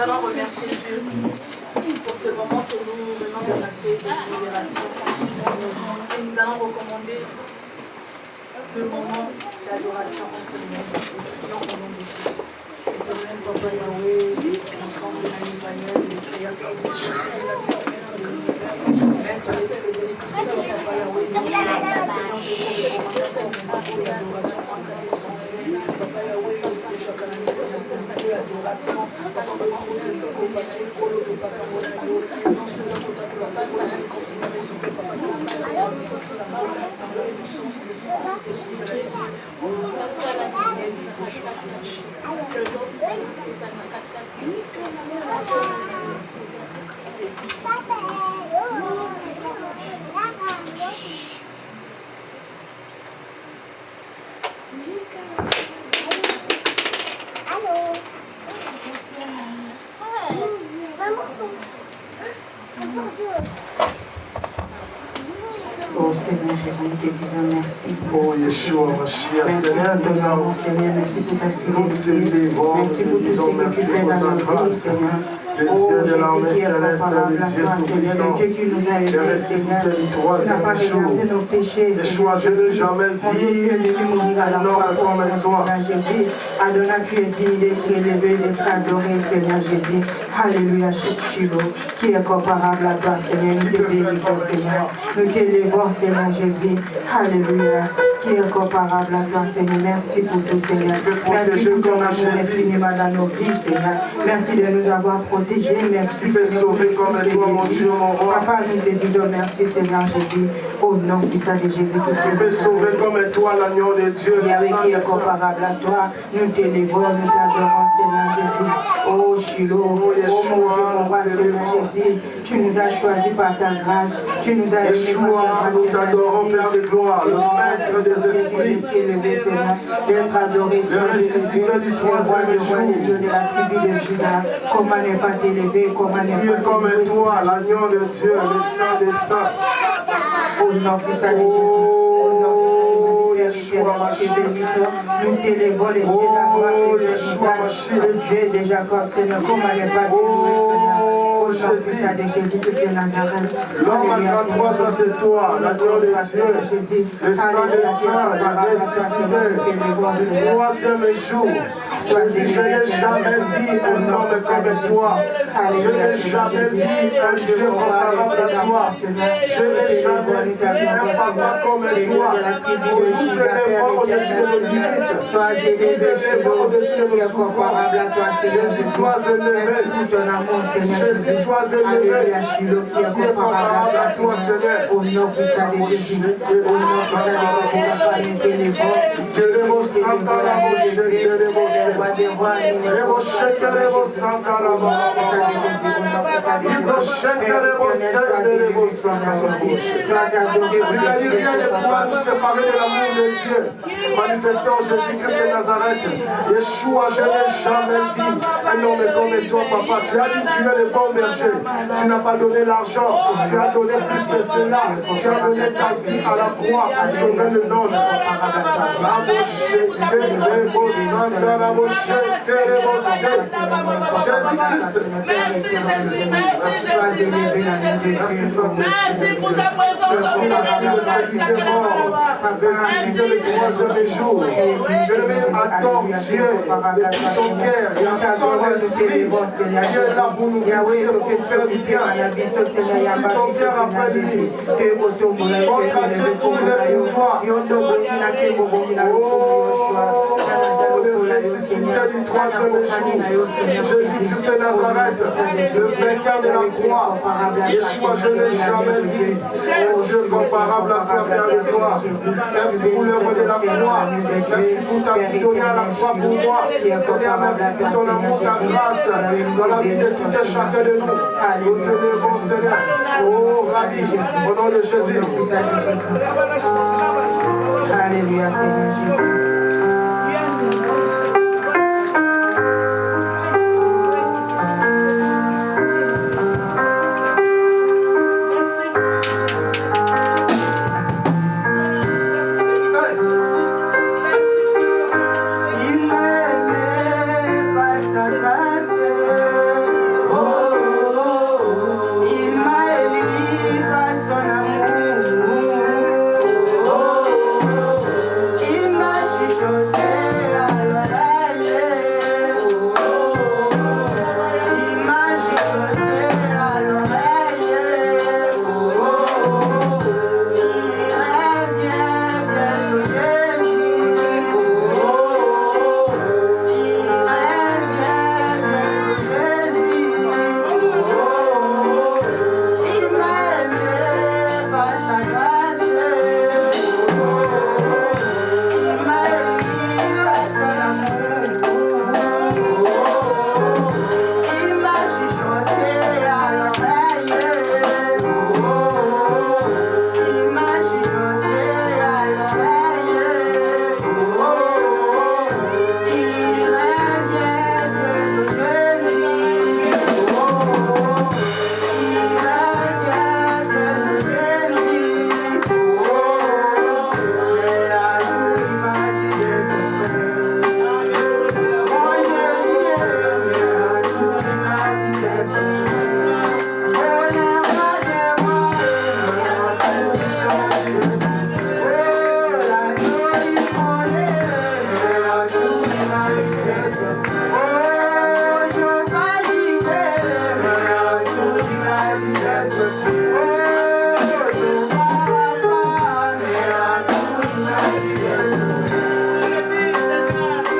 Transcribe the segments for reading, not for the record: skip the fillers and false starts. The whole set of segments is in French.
allons remercier Dieu pour ce moment que nous venons de passer de libération. Et nous allons recommander le moment d'adoration entre nous. Prions au nom de Jésus. Éternel Papa Yahweh, l'Esprit Saint de l'Israël, le Créateur des cieux et de la terre, de l'univers, Maître des esprits, Seigneur Papa Yahweh, nous Seigneur, nous recommandons pour l'adoration en ta descente. Papa Yahweh, aussi, chacun de nous, l'adoration, Papa Yahweh, nous passer le colo, nous passer mon amour, nous faisons tout à coup la parole, nous continuons à sauver, Papa Yahweh, nous continuons dans la puissance des sangs, des esprits de la vie. Oh, la prière des cochons à la chair. Oh Seigneur Jésus, nous te disons merci pour oh Yeshua, Mashiach, Seigneur, nous avons merci pour ta fidélité, merci pour tout ce que tu fais dans notre vie, Seigneur. Le Dieu de l'armée céleste, le Dieu tout-puissant, le ressuscité du troisième jour. Yeshua, je n'ai jamais vu un homme comme toi. Adonai, tu es digne d'être élevé, d'être adoré, Seigneur Jésus. Alléluia, Shiloh, qui est comparable à toi, Seigneur. Nous te bénissons, Seigneur. Nous t'élevons, Seigneur Jésus. Alléluia, qui est comparable à toi, Seigneur. Merci pour tout, Seigneur. Merci pour ton amour infiniment dans nos vies, Seigneur. Merci de nous avoir protégés. Merci de nous sauver comme toi, mon Dieu, mon roi. Papa, nous te disons merci, Seigneur Jésus. Au nom puissant de Jésus. Tu peux sauver comme toi, l'agneau de Dieu. Yahweh qui est comparable à toi. Nous t'élevons, nous t'adorons, Seigneur Jésus. Oh Shiloh, oh mon Dieu, mon roi, Seigneur Jésus. Tu nous as choisis par ta grâce. Tu nous as aimés par ta grâce. Nous t'adorons, Père de gloire, le maître des esprits. D'être adoré, le ressuscité du troisième jour. De la tribu de Juda. Comment ne pas t'élever, comment ne pas comme toi, l'agneau de Dieu, le saint des saints. Au nom puissant de Jésus. Nous t'élevons les dieux d'Abraham, le Dieu de Jacob, Seigneur, comment ne pas t'élever, Seigneur. Jésus, Christ de Nazareth. L'homme à 33 ans, c'est toi, l'agneau de Dieu, le saint des saints, le ressuscité, le troisième jour. Je n'ai jamais vu un homme comme toi. Je n'ai jamais vu un Dieu comparable à toi. Je n'ai jamais vu un papa comme toi. Nous t'élèvons au-dessus de nos limites. Nous t'élèvons au-dessus de nos souffrances. Jésus, sois élevé. Jésus, sois élevé. Qui est comparable à toi, Seigneur. Au nom puissant de Jésus. Au nom puissant de Jésus. Il n'a eu rien de pouvoir nous séparer de l'amour de Dieu manifesté en Jésus-Christ de Nazareth. Yeshua, je n'ai jamais vu un homme comme toi, papa. Tu as dit tu es le bon berger. Tu n'as pas donné l'argent, tu as donné plus que cela. Tu as donné ta vie à la croix pour sauver le nôtre. Jésus-Christ, merci pour ta présence. Merci le mort. Ressuscité le troisième jour. Je le adore Dieu de tout ton cœur et à son esprit. Dieu est là pour nous visiter, pour faire du bien. Souffle ton cœur après lui. Votre Dieu tourne pour toi. Oh, le ressuscité du troisième jour. Jésus-Christ de Nazareth, le vainqueur de la croix. Yeshua, je n'ai jamais vu un Dieu comparable à toi, Père de toi. Merci pour l'œuvre de la croix. Merci pour ta vie donnée à la croix pour moi. Seigneur, merci pour ton amour, ta grâce dans la vie de tout et chacun de nous. Nous te levons, Seigneur. Oh, Rabbi, au nom de Jésus. Alléluia, Seigneur Jésus.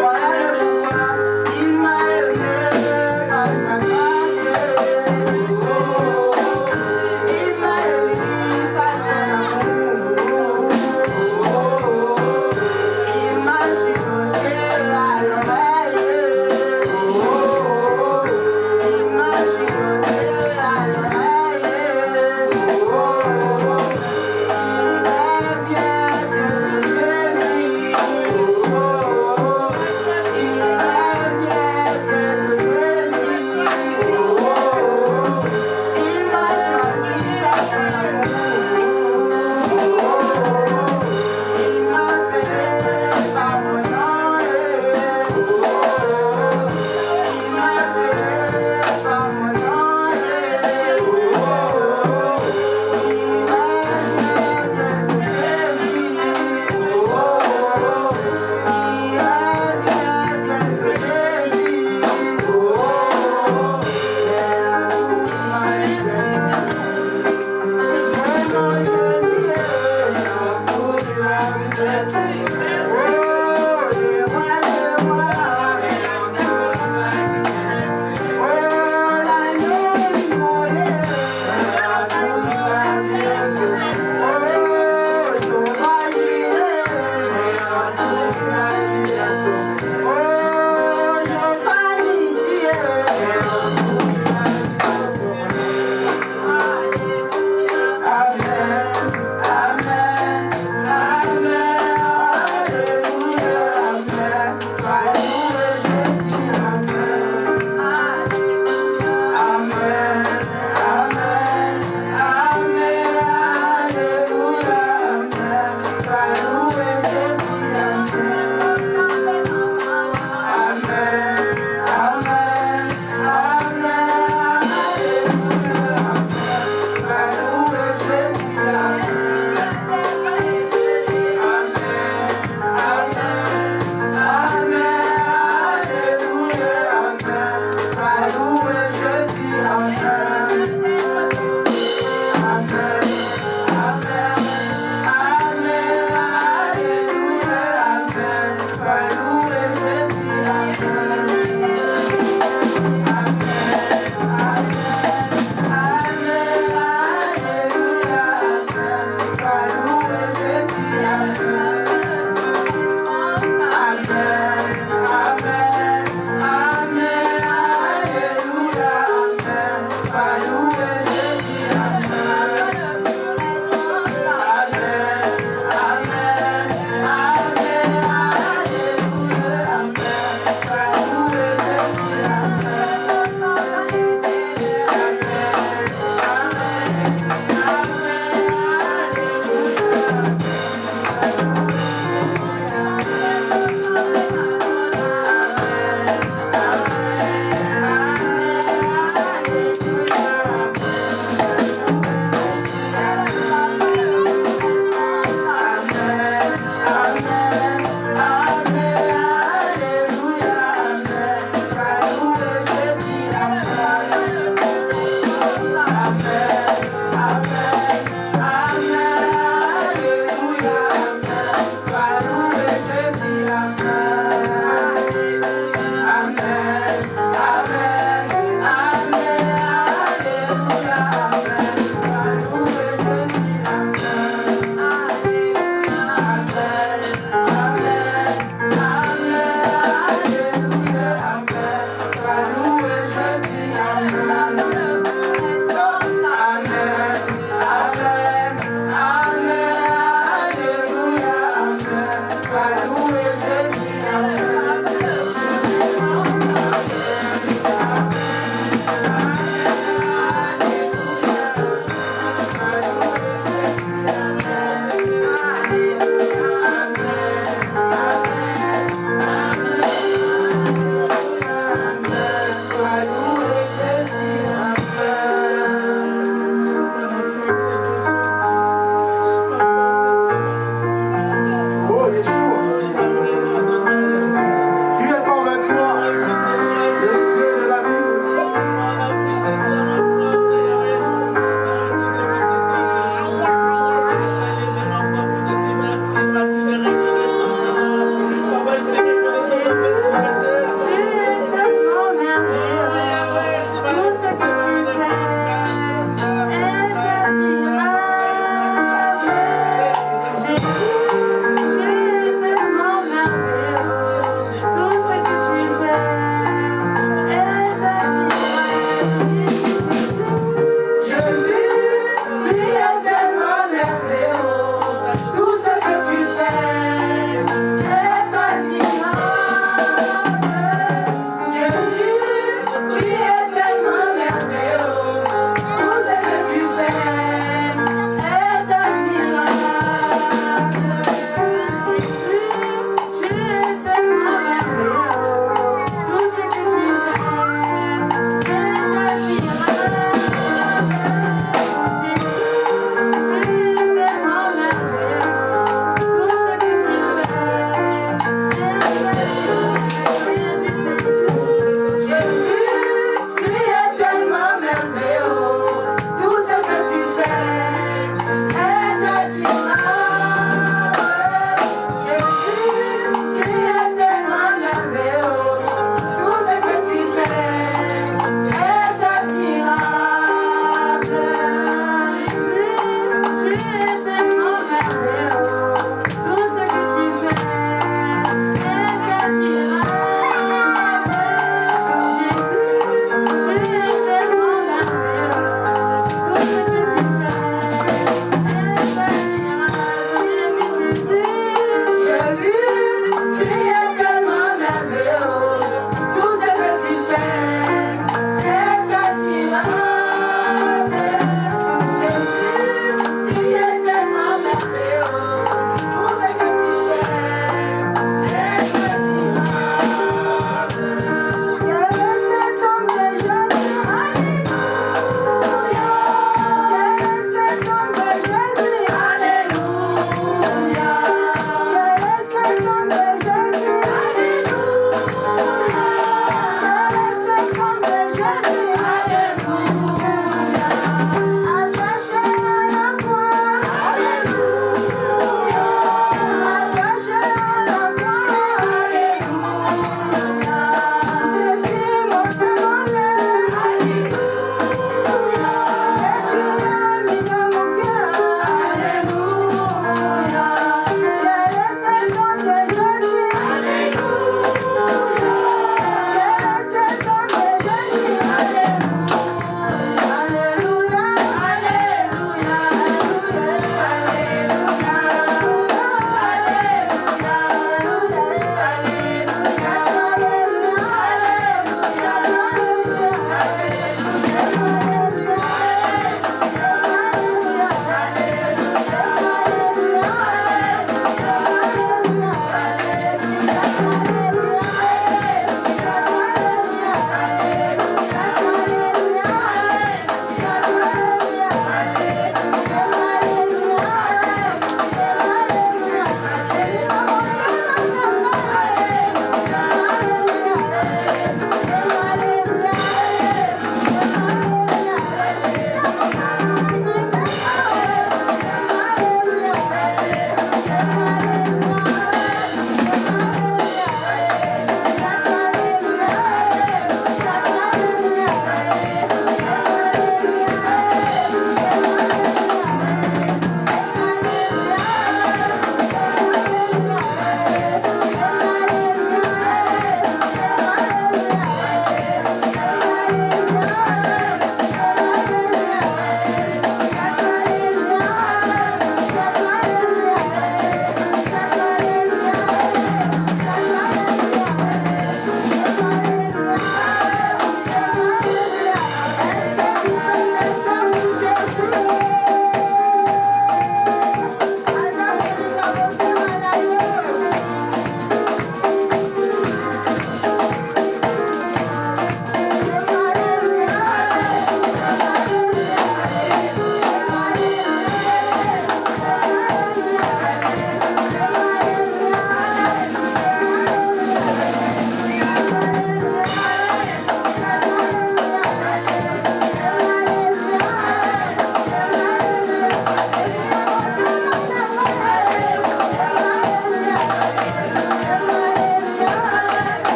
Voilà le pouvoir, il m'a aimé par sa grâce.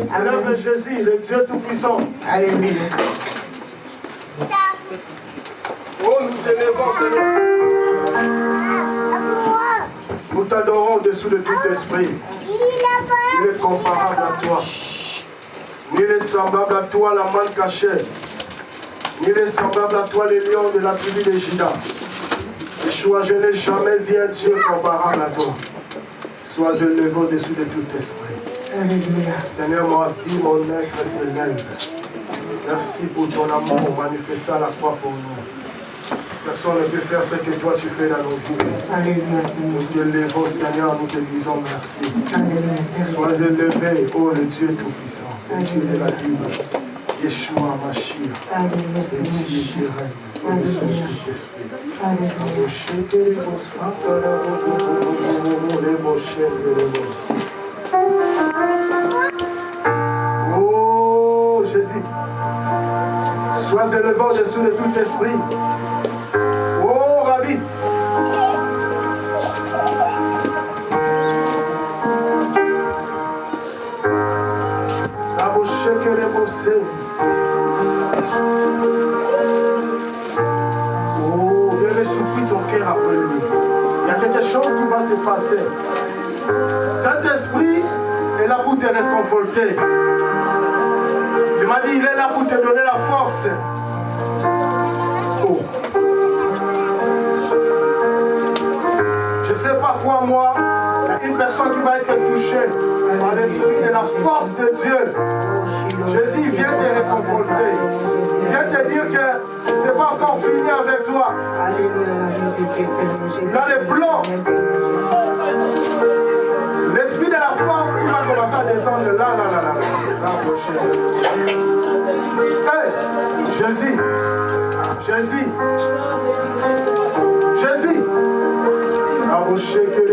Célèbre Jésus, le Dieu Tout-Puissant. Alléluia. Oh, nous t'élèvons, Seigneur. Nous t'adorons au-dessous de tout esprit. Il est comparable à toi. Il est semblable à toi, la manne cachée. Il est semblable à toi, les lions de la tribu de Juda. Yeshua, je n'ai jamais vu un Dieu comparable à toi. Sois élevé au-dessus de tout esprit. Alléluia. Seigneur, ma vie, mon être t'élève. Merci pour ton amour manifesté à la croix pour nous. Personne ne peut faire ce que toi tu fais dans nos vies. Alléluia, Nous t'élevons, Seigneur, nous te disons merci. Alléluia. Sois élevé, ô le Dieu Tout-Puissant, le Dieu de la Bible, Yeshua Mashiach, le Dieu qui règne au-dessus de tout esprit. Oh Jésus, sois élevé au-dessus de tout esprit. Oh Rabbi, oh, viens souffrir ton cœur après lui. Il y a quelque chose qui va se passer. Saint-Esprit est là pour te réconforter. Il m'a dit, il est là pour te donner la force. Oh. Je ne sais pas quoi, moi, il y a une personne qui va être touchée par l'esprit de la force de Dieu. Jésus vient te réconforter. Il vient te dire que ce n'est pas encore fini avec toi. Il y a des plans. L'esprit de la force qui va commencer à descendre là. Hey, Jésus. Jésus. Jésus. Oh, Jésus.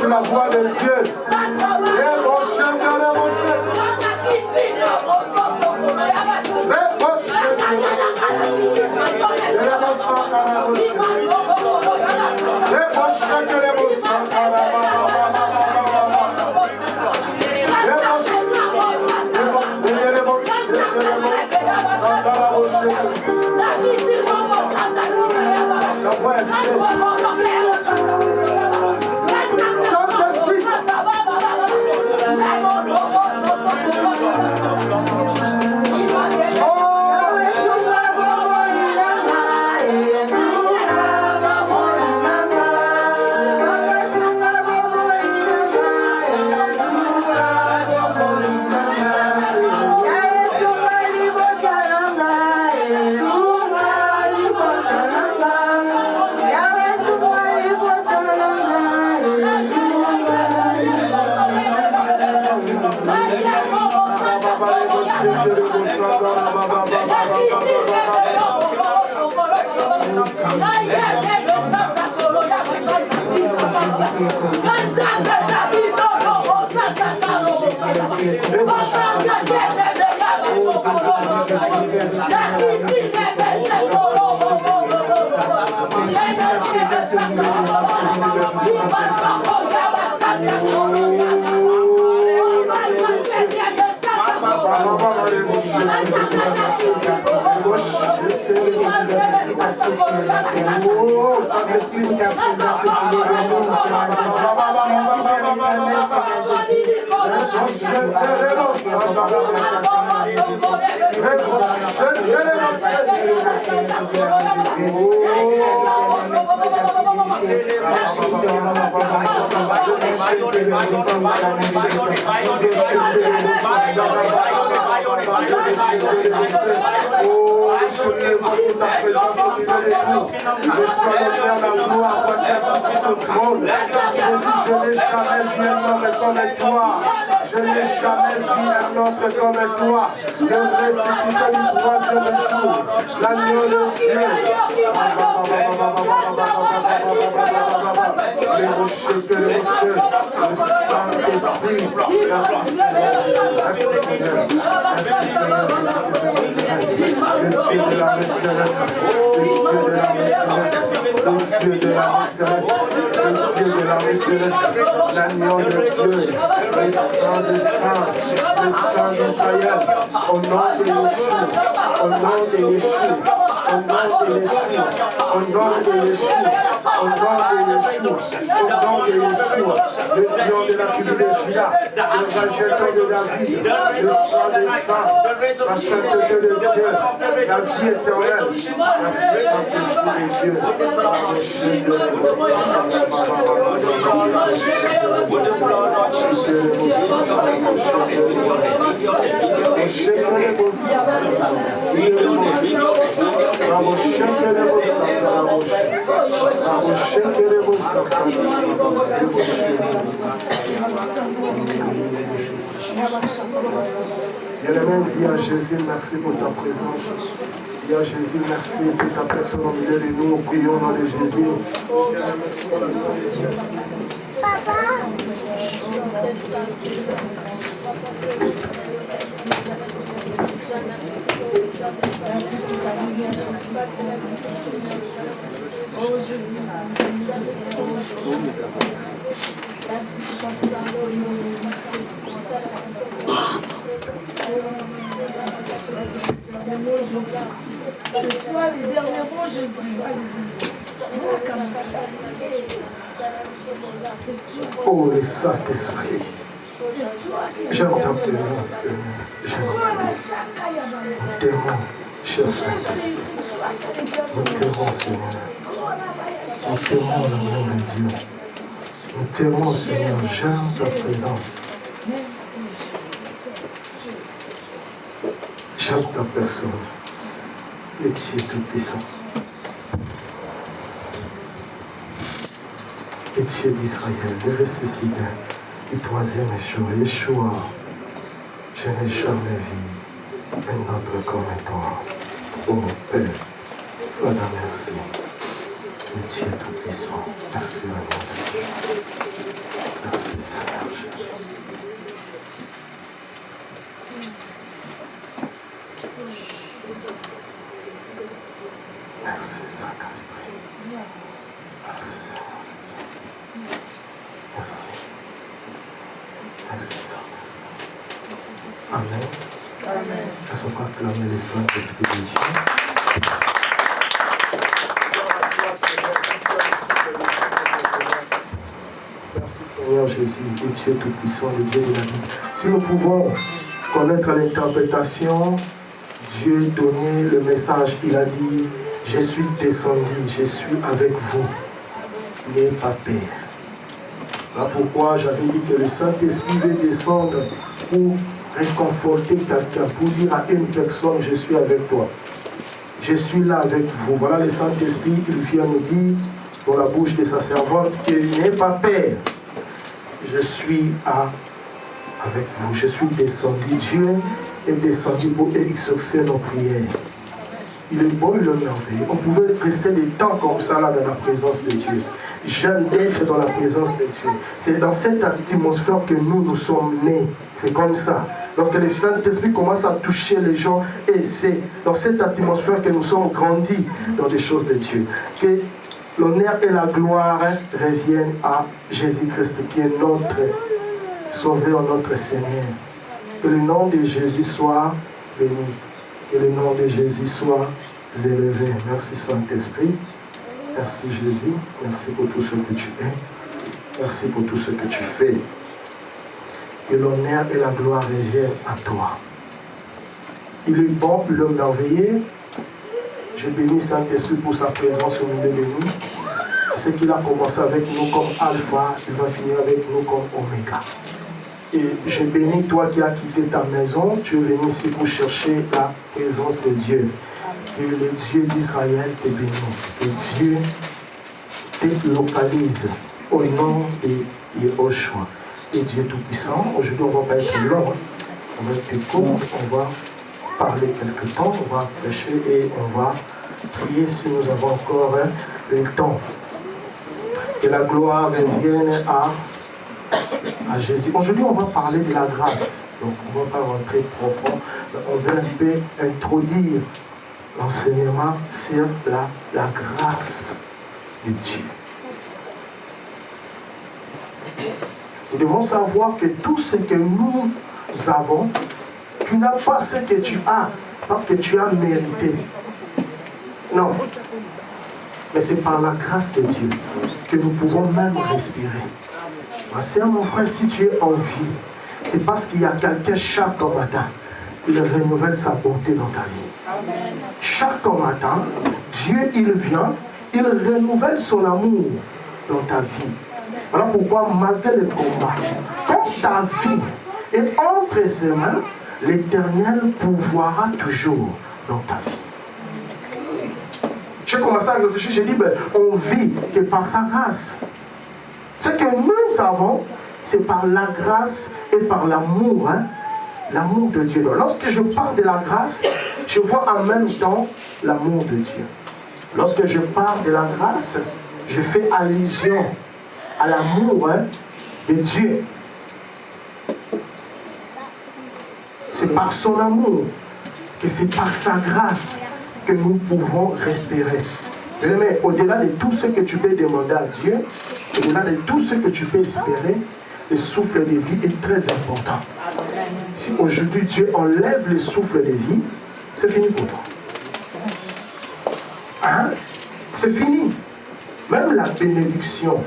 La voix de Dieu. Je n'ai jamais vu un autre comme toi. Le ressuscité du troisième jour. L'agneau de Dieu. Les rochers que le ciel, le Saint-Esprit. Merci Seigneur Jésus. Merci Seigneur. Merci Seigneur Jésus. Le Dieu de la main céleste. Le Dieu de la main céleste. Le Dieu de la main céleste. Le Dieu de la main céleste. L'agneau de Dieu. Le Saint des Saints. Le Saint d'Israël. Au nom de Yeshua. Au nom de Yeshua. Au nom de Yeshua. Au nom de Yeshua. Au nom de Yeshua. Au nom de Yeshua. Le lion de la tribu de Juda. Le rajeton de David. Le sang des saints. La sainteté de Dieu. La vie éternelle. Merci Saint-Esprit de Dieu. Bien-aimé, dis à Jésus, merci pour ta présence. Dis à Jésus, merci pour ta personne au milieu de nous. Prions au nom de Jésus. Papa. Oh Jésus. C'est toi les derniers mots, Jésus. Oh, le Saint-Esprit. J'aime ta présence, Seigneur. Nous t'aimons, cher Saint-Esprit. Nous t'aimons, Seigneur. Nous t'aimons, l'amour de Dieu. Nous t'aimons, Seigneur. J'aime ta présence. J'aime ta personne. Et tu es tout puissant. Et tu es d'Israël, le ressuscité, du troisième jour, Yeshua. Je n'ai jamais vu un autre comme toi. Oh mon Père, voilà, merci. Et tu es tout puissant. Merci, mon Dieu. Merci, Seigneur Jésus. Merci, Saint-Esprit. Merci, Seigneur Jésus. Merci. Merci, Saint-Esprit. Amen. Amen. Est-ce qu'on peut acclamer le Saint-Esprit de Dieu? Merci, Seigneur Jésus, et tu es tout-puissant, le Dieu de la vie. Si nous pouvons connaître l'interprétation, Dieu donnait le message, il a dit, je suis descendu, je suis avec vous, n'ayez pas peur. Voilà pourquoi j'avais dit que le Saint-Esprit veut descendre pour réconforter quelqu'un, pour dire à une personne, je suis avec toi. Je suis là avec vous. Voilà le Saint-Esprit, il vient nous dire, dans la bouche de sa servante, qu'il n'ait pas peur. Je suis avec vous. Je suis descendu. Dieu est descendu pour exaucer nos prières. Il est bon, le merveilleux. On pouvait rester des temps comme ça là dans la présence de Dieu. J'aime être dans la présence de Dieu. C'est dans cette atmosphère que nous sommes nés. C'est comme ça. Lorsque le Saint-Esprit commence à toucher les gens, et c'est dans cette atmosphère que nous sommes grandis dans des choses de Dieu. Que l'honneur et la gloire reviennent à Jésus-Christ, qui est notre Sauveur, notre Seigneur. Que le nom de Jésus soit béni. Que le nom de Jésus soit élevé. Merci Saint-Esprit. Merci Jésus. Merci pour tout ce que tu es. Merci pour tout ce que tu fais. Que l'honneur et la gloire reviennent à toi. Il est bon, il est merveilleux. Je bénis Saint-Esprit pour sa présence au milieu de nous. Je sais qu'il a commencé avec nous comme Alpha, il va finir avec nous comme Oméga. Et je bénis toi qui as quitté ta maison, tu es venu ici pour chercher la présence de Dieu. Que le Dieu d'Israël te bénisse. Que Dieu te localise au nom de Yehoshua. Et Dieu Tout-Puissant, aujourd'hui on ne va pas être long, on va être court, on va parler quelque temps, on va prêcher et on va prier si nous avons encore le temps. Que la gloire revienne à Jésus. Aujourd'hui, on va parler de la grâce. Donc, on ne va pas rentrer profond. On veut un peu introduire l'enseignement sur la grâce de Dieu. Nous devons savoir que tout ce que nous avons, tu n'as pas ce que tu as parce que tu as mérité. Non. Mais c'est par la grâce de Dieu que nous pouvons même respirer. Ma sœur, mon frère, si tu es en vie, c'est parce qu'il y a quelqu'un chaque matin, il renouvelle sa bonté dans ta vie. Chaque matin, Dieu, il vient, il renouvelle son amour dans ta vie. Voilà pourquoi, malgré le combat, quand ta vie est entre ses mains, l'Éternel pouvoira toujours dans ta vie. J'ai commencé à réfléchir, j'ai dit, on vit que par sa grâce. Ce que nous avons, c'est par la grâce et par l'amour, l'amour de Dieu. Donc, lorsque je parle de la grâce, je vois en même temps l'amour de Dieu. Lorsque je parle de la grâce, je fais allusion à l'amour de Dieu. C'est par son amour, que c'est par sa grâce que nous pouvons respirer. Mais au-delà de tout ce que tu peux demander à Dieu, au-delà de tout ce que tu peux espérer, le souffle de vie est très important. Si aujourd'hui Dieu enlève le souffle de vie, c'est fini pour toi. Hein? C'est fini. Même la bénédiction,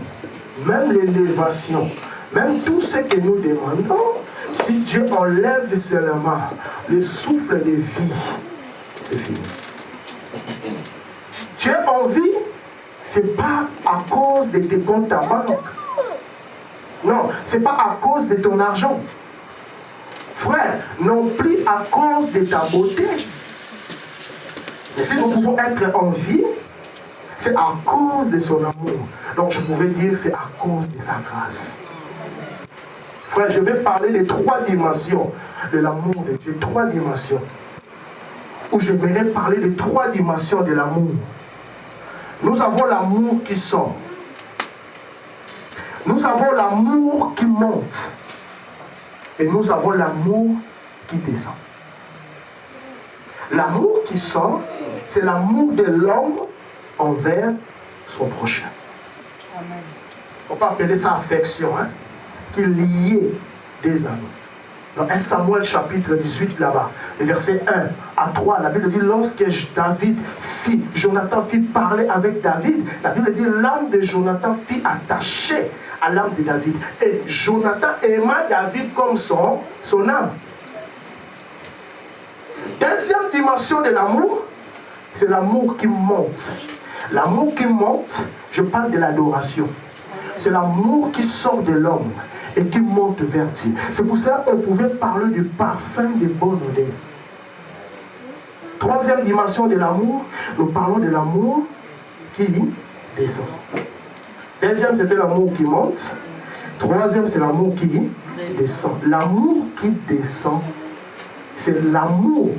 même l'élévation, Même tout ce que nous demandons, si Dieu enlève seulement le souffle de vie, c'est fini. Tu es en vie, ce n'est pas à cause de tes comptes à banque. Non, ce n'est pas à cause de ton argent. Frère, non plus à cause de ta beauté. Mais si nous pouvons être en vie, c'est à cause de son amour. Donc je pouvais dire c'est à cause de sa grâce. Frère, je vais parler des 3 dimensions de l'amour de Dieu. 3 dimensions. Où je vais parler des 3 dimensions de l'amour. Nous avons l'amour qui sort. Nous avons l'amour qui monte. Et nous avons l'amour qui descend. L'amour qui sort, c'est l'amour de l'homme envers son prochain. Amen. On peut appeler ça affection, hein, qui liait des amis. Dans 1 Samuel chapitre 18 là-bas, le verset 1 à 3, la Bible dit lorsque Jonathan fit parler avec David, la Bible dit l'âme de Jonathan fit attacher à l'âme de David. Et Jonathan aima David comme son âme. Deuxième dimension de l'amour, c'est l'amour qui monte. L'amour qui monte, je parle de l'adoration. C'est l'amour qui sort de l'homme et qui monte vers Dieu. C'est pour ça qu'on pouvait parler du parfum de bonne odeur. Troisième dimension de l'amour, nous parlons de l'amour qui descend. Deuxième, c'était l'amour qui monte. Troisième, c'est l'amour qui descend. L'amour qui descend, c'est l'amour.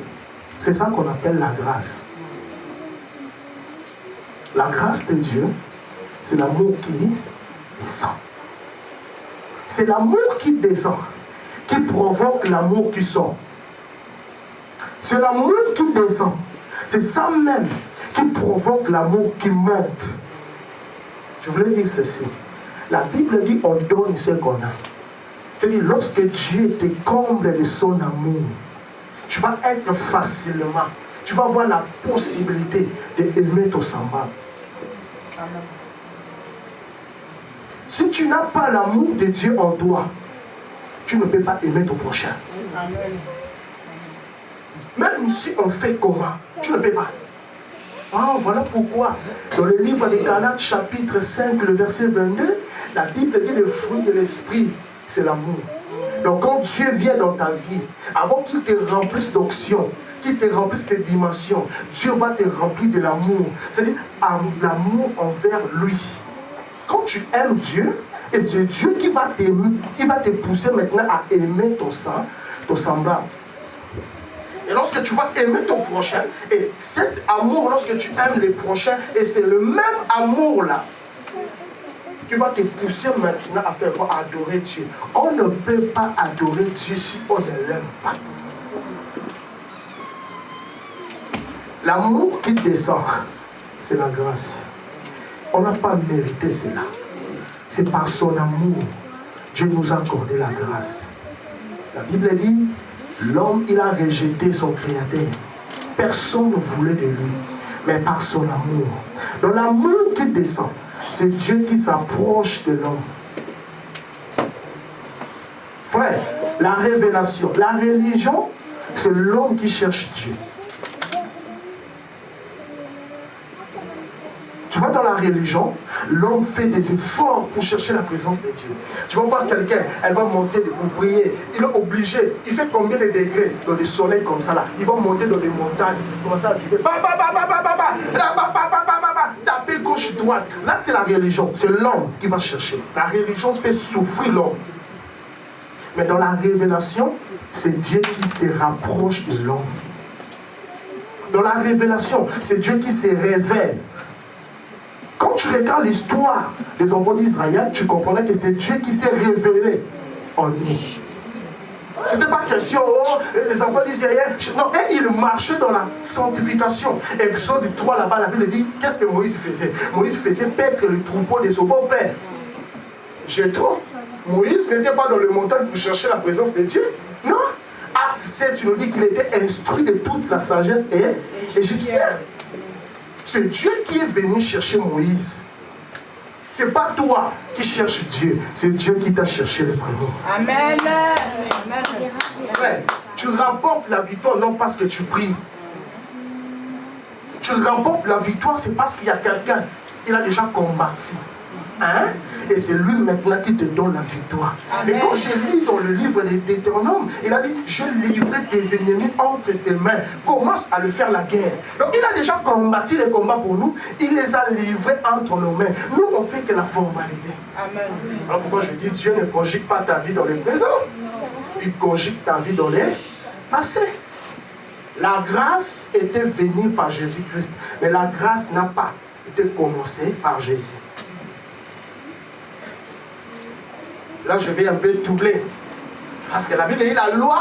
C'est ça qu'on appelle la grâce. La grâce de Dieu, c'est l'amour qui descend. C'est l'amour qui descend, qui provoque l'amour qui sort. C'est l'amour qui descend. C'est ça même qui provoque l'amour qui monte. Je voulais dire ceci. La Bible dit on donne ce qu'on a. C'est-à-dire lorsque Dieu te comble de son amour, tu vas être facilement, tu vas avoir la possibilité d'aimer ton semblable. Si tu n'as pas l'amour de Dieu en toi, tu ne peux pas aimer ton prochain. Même si on fait comment, tu ne peux pas. Ah, voilà pourquoi, dans le livre de Galates, chapitre 5, le verset 22, la Bible dit le fruit de l'esprit, c'est l'amour. Donc quand Dieu vient dans ta vie, avant qu'il te remplisse d'onction, qu'il te remplisse de dimensions, Dieu va te remplir de l'amour. C'est-à-dire l'amour envers lui. Quand tu aimes Dieu, et c'est Dieu qui va te pousser maintenant à aimer ton semblable. Et lorsque tu vas aimer ton prochain, et cet amour, lorsque tu aimes les prochains, et c'est le même amour-là, qui va te pousser maintenant à faire quoi? À adorer Dieu. On ne peut pas adorer Dieu si on ne l'aime pas. L'amour qui descend, c'est la grâce. On n'a pas mérité cela. C'est par son amour. Dieu nous a accordé la grâce. La Bible dit, l'homme, il a rejeté son Créateur. Personne ne voulait de lui, mais par son amour. Dans l'amour qui descend, c'est Dieu qui s'approche de l'homme. Frère, la révélation, la religion, c'est l'homme qui cherche Dieu. Tu vois, dans la religion, l'homme fait des efforts pour chercher la présence de Dieu. Tu vas voir quelqu'un, elle va monter pour prier. Il est obligé. Il fait combien de degrés dans le soleil comme ça là? Il va monter dans les montagnes, commencer à vibrer. Taper gauche, droite. Là, c'est la religion. C'est l'homme qui va chercher. La religion fait souffrir l'homme. Mais dans la révélation, c'est Dieu qui se rapproche de l'homme. Dans la révélation, c'est Dieu qui se révèle. Quand tu regardes l'histoire des enfants d'Israël, tu comprendrais que c'est Dieu qui s'est révélé en nous. Ce n'était pas question, les enfants d'Israël. Non, et ils marchaient dans la sanctification. Exode 3, là-bas, la Bible dit, qu'est-ce que Moïse faisait? Moïse faisait paître le troupeau de son beau-père. Jéthro. Moïse n'était pas dans le montagne pour chercher la présence de Dieu. Non. Acte 7, tu nous dis qu'il était instruit de toute la sagesse égyptienne. C'est Dieu qui est venu chercher Moïse. Ce n'est pas toi qui cherches Dieu, c'est Dieu qui t'a cherché le premier. Amen. Frère, tu remportes la victoire non parce que tu pries. Tu remportes la victoire, c'est parce qu'il y a quelqu'un, il a déjà combattu. Hein? Et c'est lui maintenant qui te donne la victoire. Amen. Et quand je lis dans le livre des Deutéronomes, il a dit, je livrerai tes ennemis entre tes mains. Commence à le faire la guerre. Donc il a déjà combattu les combats pour nous. Il les a livrés entre nos mains. Nous, on fait que la formalité. Amen. Alors pourquoi je dis, Dieu ne conjugue pas ta vie dans le présent. Il conjugue ta vie dans les passés. La grâce était venue par Jésus-Christ. Mais la grâce n'a pas été commencée par Jésus. Là, je vais un peu doubler. Parce que la Bible dit la loi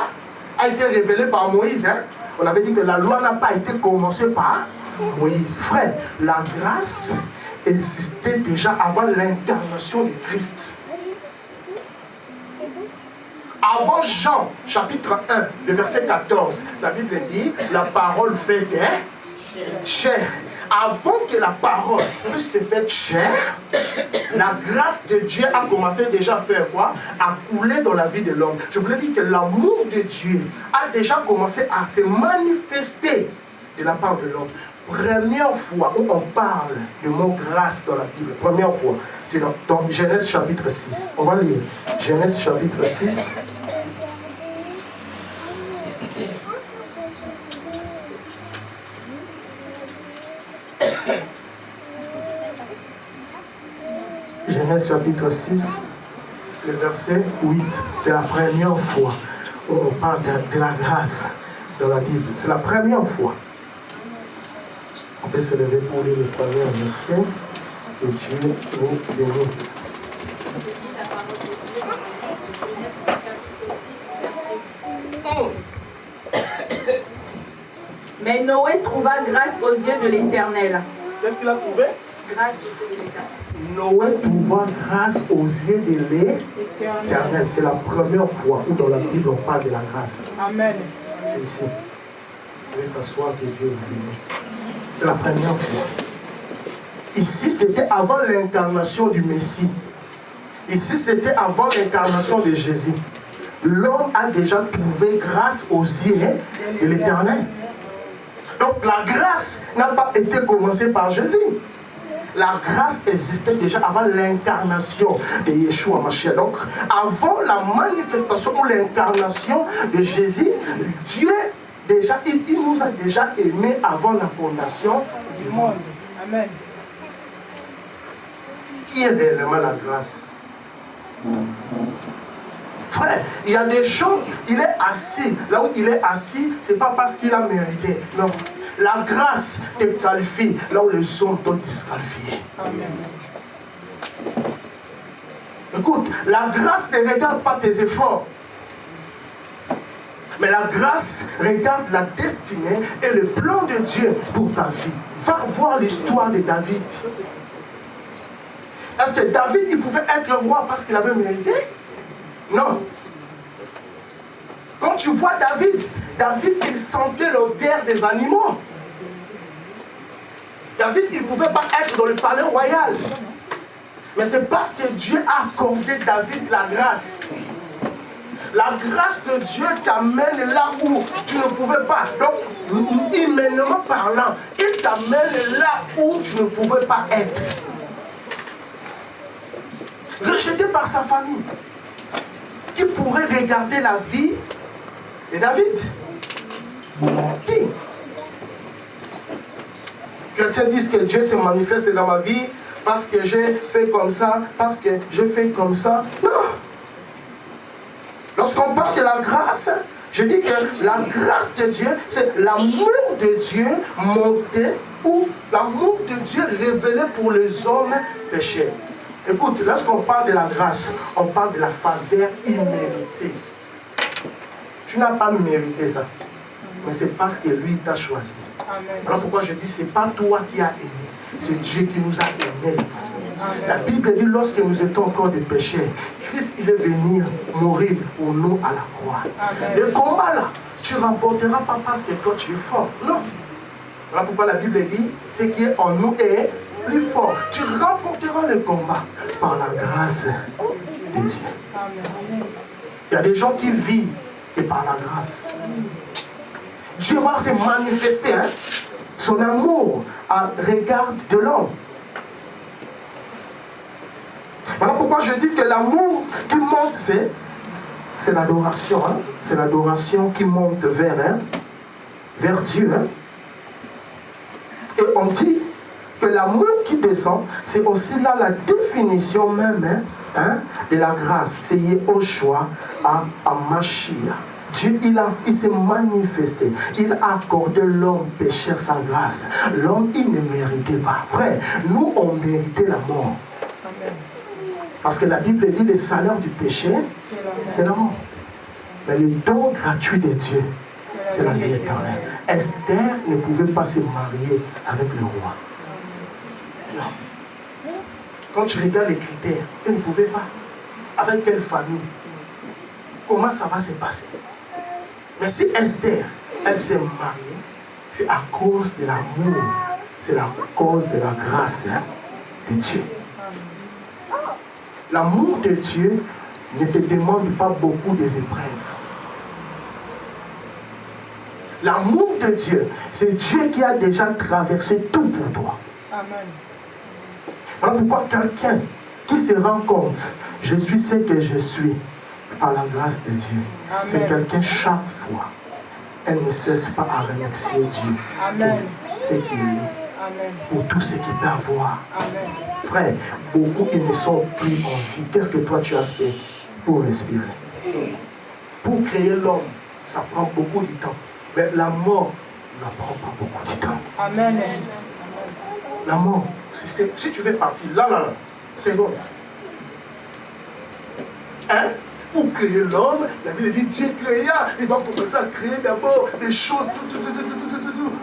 a été révélée par Moïse. Hein? On avait dit que la loi n'a pas été commencée par Moïse. Frère, la grâce existait déjà avant l'incarnation de Christ. Avant Jean, chapitre 1, le verset 14, la Bible dit, la parole fait chair. Avant que la parole puisse se faire chair, la grâce de Dieu a commencé déjà à faire quoi? À couler dans la vie de l'homme. Je voulais dire que l'amour de Dieu a déjà commencé à se manifester de la part de l'homme. Première fois où on parle du mot grâce dans la Bible, première fois, c'est dans Genèse chapitre 6. On va lire Genèse chapitre 6. Genèse chapitre 6, le verset 8. C'est la première fois où on parle de la grâce dans la Bible. C'est la première fois. On peut se lever pour lire le premier verset. Que Dieu nous bénisse. Mais Noé trouva grâce aux yeux de l'Éternel. Qu'est-ce qu'il a trouvé? Grâce aux yeux de l'Éternel. Noé trouva grâce aux yeux de l'Éternel. C'est la première fois où dans la Bible on parle de la grâce. Amen. C'est ici. Je vais s'asseoir, que Dieu vous bénisse. C'est la première fois. Ici, c'était avant l'incarnation du Messie. Ici, c'était avant l'incarnation de Jésus. L'homme a déjà trouvé grâce aux yeux de l'Éternel. Donc la grâce n'a pas été commencée par Jésus. La grâce existait déjà avant l'incarnation de Yeshua Mashiach. Donc, avant la manifestation ou l'incarnation de Jésus, Dieu, déjà, il nous a déjà aimés avant la fondation du monde. Amen. Qui est réellement la grâce? Frère, il y a des gens, il est assis. Là où il est assis, ce n'est pas parce qu'il a mérité. Non. La grâce te qualifie là où les hommes t'ont disqualifié. Amen. Écoute, la grâce ne regarde pas tes efforts. Mais la grâce regarde la destinée et le plan de Dieu pour ta vie. Va voir l'histoire de David. Est-ce que David, il pouvait être roi parce qu'il avait mérité? Non. Quand tu vois David, il sentait l'odeur des animaux. David, il ne pouvait pas être dans le palais royal. Mais c'est parce que Dieu a accordé David la grâce. La grâce de Dieu t'amène là où tu ne pouvais pas. Donc, humainement parlant, il t'amène là où tu ne pouvais pas être. Rejeté par sa famille. Qui pourrait regarder la vie de David? Qui? Chrétiens disent que Dieu se manifeste dans ma vie parce que j'ai fait comme ça, parce que j'ai fait comme ça. Non. Lorsqu'on parle de la grâce, je dis que la grâce de Dieu, c'est l'amour de Dieu monté ou l'amour de Dieu révélé pour les hommes péchés. Écoute, lorsqu'on parle de la grâce, on parle de la faveur imméritée. Tu n'as pas mérité ça. Mais c'est parce que lui t'a choisi. Amen. Alors pourquoi je dis, ce n'est pas toi qui as aimé, c'est Dieu qui nous a aimés. La Bible dit, lorsque nous étions encore des pécheurs, Christ il est venu mourir pour nous à la croix. Amen. Le combat là, tu ne remporteras pas parce que toi tu es fort. Non. Voilà pourquoi la Bible dit, ce qui est en nous est plus fort. Tu remporteras le combat par la grâce de Dieu. Il y a des gens qui vivent que par la grâce. Dieu va se manifester, hein, son amour à l'égard de l'homme. Voilà pourquoi je dis que l'amour qui monte, c'est l'adoration. Hein? C'est l'adoration qui monte vers Dieu. Hein? Et on dit que l'amour qui descend, c'est aussi là la définition même de la grâce. C'est Yehoshua à Mashiach. Dieu, il s'est manifesté. Il a accordé l'homme pécheur sa grâce. L'homme, il ne méritait pas. Frère, nous, on méritait la mort. Amen. Parce que la Bible dit le salaire du péché, c'est la mort. Mais le don gratuit de Dieu, c'est la vie éternelle. Esther ne pouvait pas se marier avec le roi. Non. Quand tu regardes les critères, elle ne pouvait pas. Avec quelle famille? Comment ça va se passer? Mais si Esther, elle s'est mariée, c'est à cause de l'amour, c'est à cause de la grâce de Dieu. L'amour de Dieu ne te demande pas beaucoup des épreuves. L'amour de Dieu, c'est Dieu qui a déjà traversé tout pour toi. Amen. Voilà pourquoi quelqu'un qui se rend compte, je suis ce que je suis, par la grâce de Dieu. C'est quelqu'un chaque fois, elle ne cesse pas à remercier Dieu. Amen. Pour ce qu'il est, amen, pour tout ce qu'il peut avoir. Amen. Frère, beaucoup ils ne sont plus en vie. Qu'est-ce que toi tu as fait pour respirer? Pour créer l'homme, ça prend beaucoup de temps. Mais la mort ne prend pas beaucoup de temps. Amen. La mort, si tu veux partir, là, seconde. Hein? Pour créer l'homme, la Bible dit Dieu créa, il va commencer à créer d'abord des choses, tout.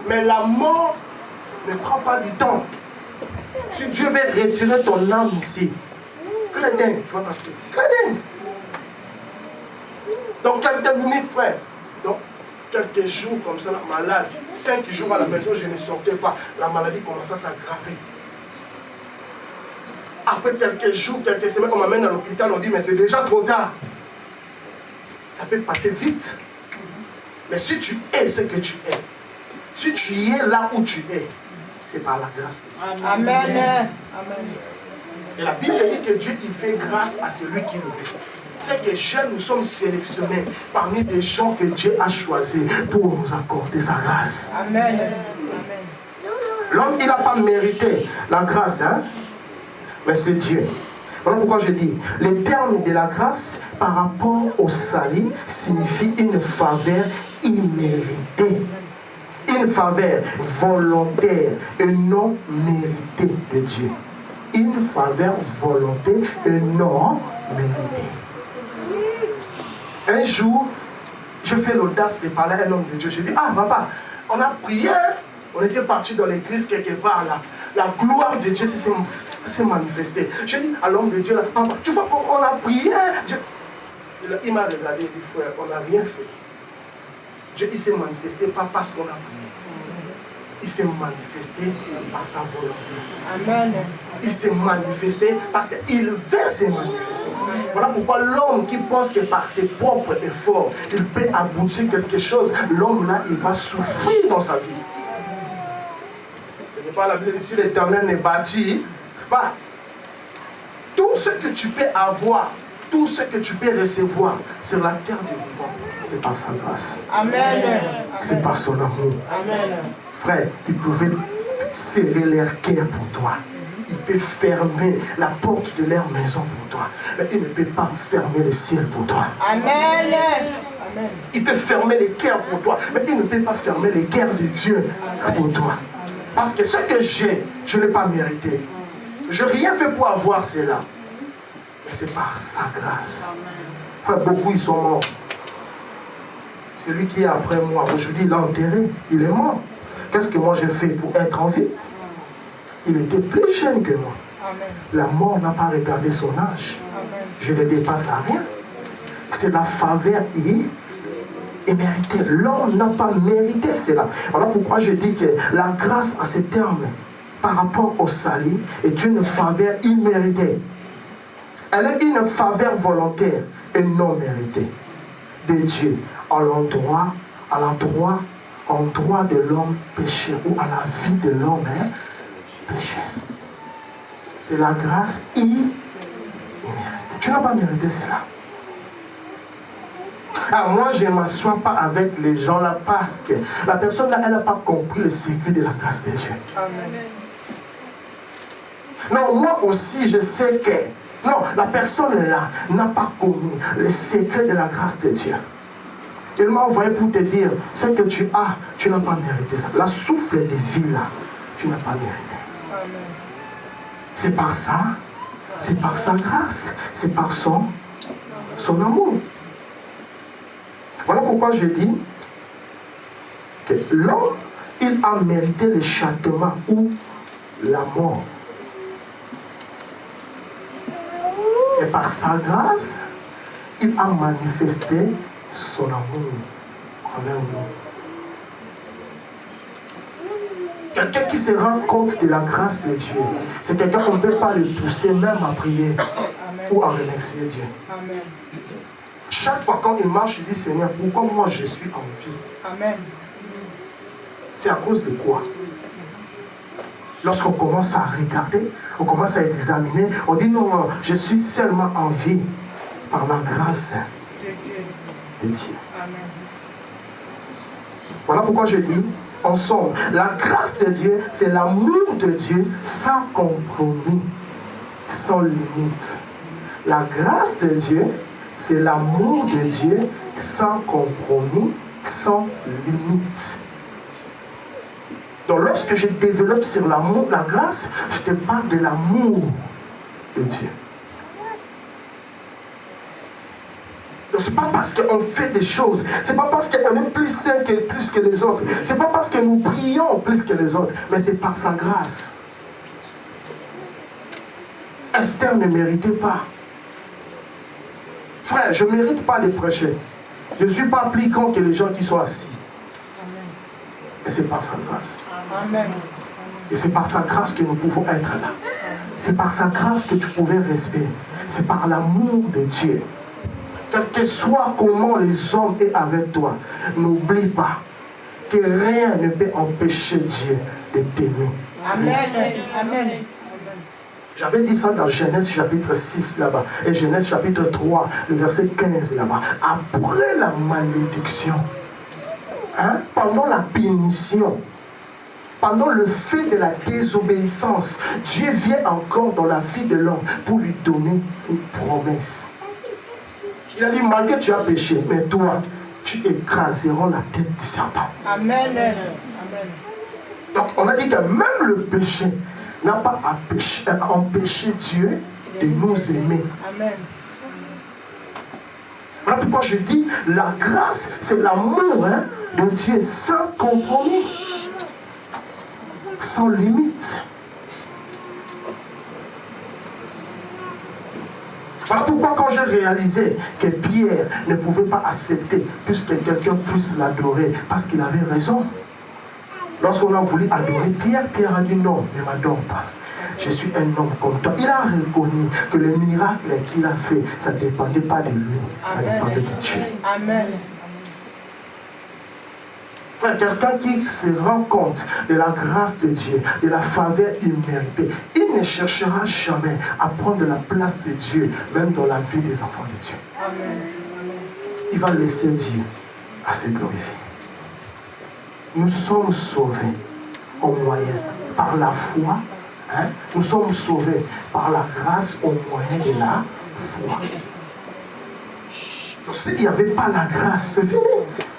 Mais la mort ne prend pas du temps. Si Dieu veut retirer ton âme ici, cléding, tu vas partir. Cléding. Dans quelques minutes, frère. Donc, quelques jours comme ça, malade, 5 jours à la maison, je ne sortais pas. La maladie commençait à s'aggraver. Après quelques jours, quelques semaines, on m'amène à l'hôpital, on dit, mais c'est déjà trop tard. Ça peut passer vite. Mais si tu es ce que tu es, si tu es là où tu es, c'est par la grâce de Dieu. Amen. Amen. Et la Bible dit que Dieu, il fait grâce à celui qui le veut. C'est que jeunes, nous sommes sélectionnés parmi des gens que Dieu a choisis pour nous accorder sa grâce. Amen. L'homme, il n'a pas mérité la grâce, hein? Mais c'est Dieu. Voilà pourquoi je dis, le terme de la grâce par rapport au salut signifie une faveur imméritée. Une faveur volontaire et non méritée de Dieu. Une faveur volontaire et non méritée. Un jour, je fais l'audace de parler à un homme de Dieu. Je dis, ah papa, on a prié, on était parti dans l'église quelque part là. La gloire de Dieu s'est manifestée. Je dis à l'homme de Dieu là, papa, tu vois qu'on a prié. Il m'a regardé et dit, frère, on n'a rien fait. Dieu, il s'est manifesté pas parce qu'on a prié. Il s'est manifesté par sa volonté. Amen. Il s'est manifesté parce qu'il veut se manifester. Voilà pourquoi l'homme qui pense que par ses propres efforts, il peut aboutir quelque chose, l'homme là, il va souffrir dans sa vie. Ce n'est pas la Bible ici, l'Éternel n'est bâti. Bah, tout ce que tu peux avoir, tout ce que tu peux recevoir sur la terre du vivant, c'est par sa grâce. Amen. C'est par son amour. Amen. Frère, ils pouvaient serrer leur cœur pour toi. Ils peuvent fermer la porte de leur maison pour toi. Mais ils ne peuvent pas fermer le ciel pour toi. Amen. Ils peuvent fermer les cœurs pour toi. Mais ils ne peuvent pas fermer les cœurs de Dieu pour toi. Parce que ce que j'ai, je ne l'ai pas mérité. Je n'ai rien fait pour avoir cela. Mais c'est par sa grâce. Frère, beaucoup ils sont morts. Celui qui est après moi, aujourd'hui il est enterré. Il est mort. Qu'est-ce que moi j'ai fait pour être en vie? Il était plus jeune que moi. Amen. La mort n'a pas regardé son âge. Amen. Je ne dépasse à rien. C'est la faveur immérité. L'homme n'a pas mérité cela. Voilà pourquoi je dis que la grâce a ce terme par rapport au salut est une faveur imméritée. Elle est une faveur volontaire et non méritée de Dieu à l'endroit de l'homme péché ou à la vie de l'homme péché. C'est la grâce imméritée. Tu n'as pas mérité cela. Alors moi, je ne m'assois pas avec les gens là parce que la personne là, elle n'a pas compris le secret de la grâce de Dieu. Amen. Non, moi aussi, je sais que non, la personne là n'a pas connu le secret de la grâce de Dieu. Il m'a envoyé pour te dire, ce que tu as, tu n'as pas mérité ça. La souffle de vie là, tu n'as pas mérité. Amen. C'est par ça, c'est par sa grâce, c'est par son amour. Voilà pourquoi je dis que l'homme, il a mérité le châtiment ou la mort. Et par sa grâce, il a manifesté son amour envers vous. Quelqu'un qui se rend compte de la grâce de Dieu, c'est quelqu'un qu'on ne peut pas le pousser même à prier. Amen. Ou à remercier Dieu. Amen. Chaque fois quand il marche, il dit Seigneur, pourquoi moi je suis en vie? Amen. C'est à cause de quoi? Lorsqu'on commence à regarder, on commence à examiner, on dit non, je suis seulement en vie par la grâce de Dieu. Amen. Voilà pourquoi je dis ensemble, la grâce de Dieu, c'est l'amour de Dieu sans compromis, sans limite. La grâce de Dieu, c'est l'amour de Dieu sans compromis, sans limite. Donc lorsque je développe sur l'amour, la grâce, je te parle de l'amour de Dieu. Donc c'est pas parce qu'on fait des choses, c'est pas parce qu'on est plus saint que plus que les autres, c'est pas parce que nous prions plus que les autres, mais c'est par sa grâce. Esther ne méritait pas. Frère, je ne mérite pas de prêcher. Je ne suis pas plus grand que les gens qui sont assis. Et c'est par sa grâce. Amen. Et c'est par sa grâce que nous pouvons être là. C'est par sa grâce que tu pouvais respirer. C'est par l'amour de Dieu. Quel que soit comment les hommes est avec toi, n'oublie pas que rien ne peut empêcher Dieu de t'aimer. Amen. Amen. J'avais dit ça dans Genèse chapitre 6 là-bas. Et Genèse chapitre 3, le verset 15 là-bas. Après la malédiction, pendant la punition, pendant le fait de la désobéissance, Dieu vient encore dans la vie de l'homme pour lui donner une promesse. Il a dit, malgré tu as péché, mais toi, tu écraseras la tête du serpent. Amen. Amen. Donc on a dit que même le péché n'a pas empêché Dieu de nous aimer. Amen. Voilà pourquoi je dis, la grâce, c'est l'amour de Dieu sans compromis, sans limite. Voilà pourquoi quand j'ai réalisé que Pierre ne pouvait pas accepter puisque quelqu'un puisse l'adorer, parce qu'il avait raison. Lorsqu'on a voulu adorer Pierre, Pierre a dit non, ne m'adore pas. Je suis un homme comme toi. Il a reconnu que le miracle qu'il a fait, ça ne dépendait pas de lui, ça dépendait de Dieu. Amen. Frère, quelqu'un qui se rend compte de la grâce de Dieu, de la faveur imméritée, il ne cherchera jamais à prendre la place de Dieu, même dans la vie des enfants de Dieu. Amen. Il va laisser Dieu à se glorifier. Nous sommes sauvés au moyen, par la foi. Nous sommes sauvés par la grâce au moyen de la foi. Donc s'il n'y avait pas la grâce, c'est fini.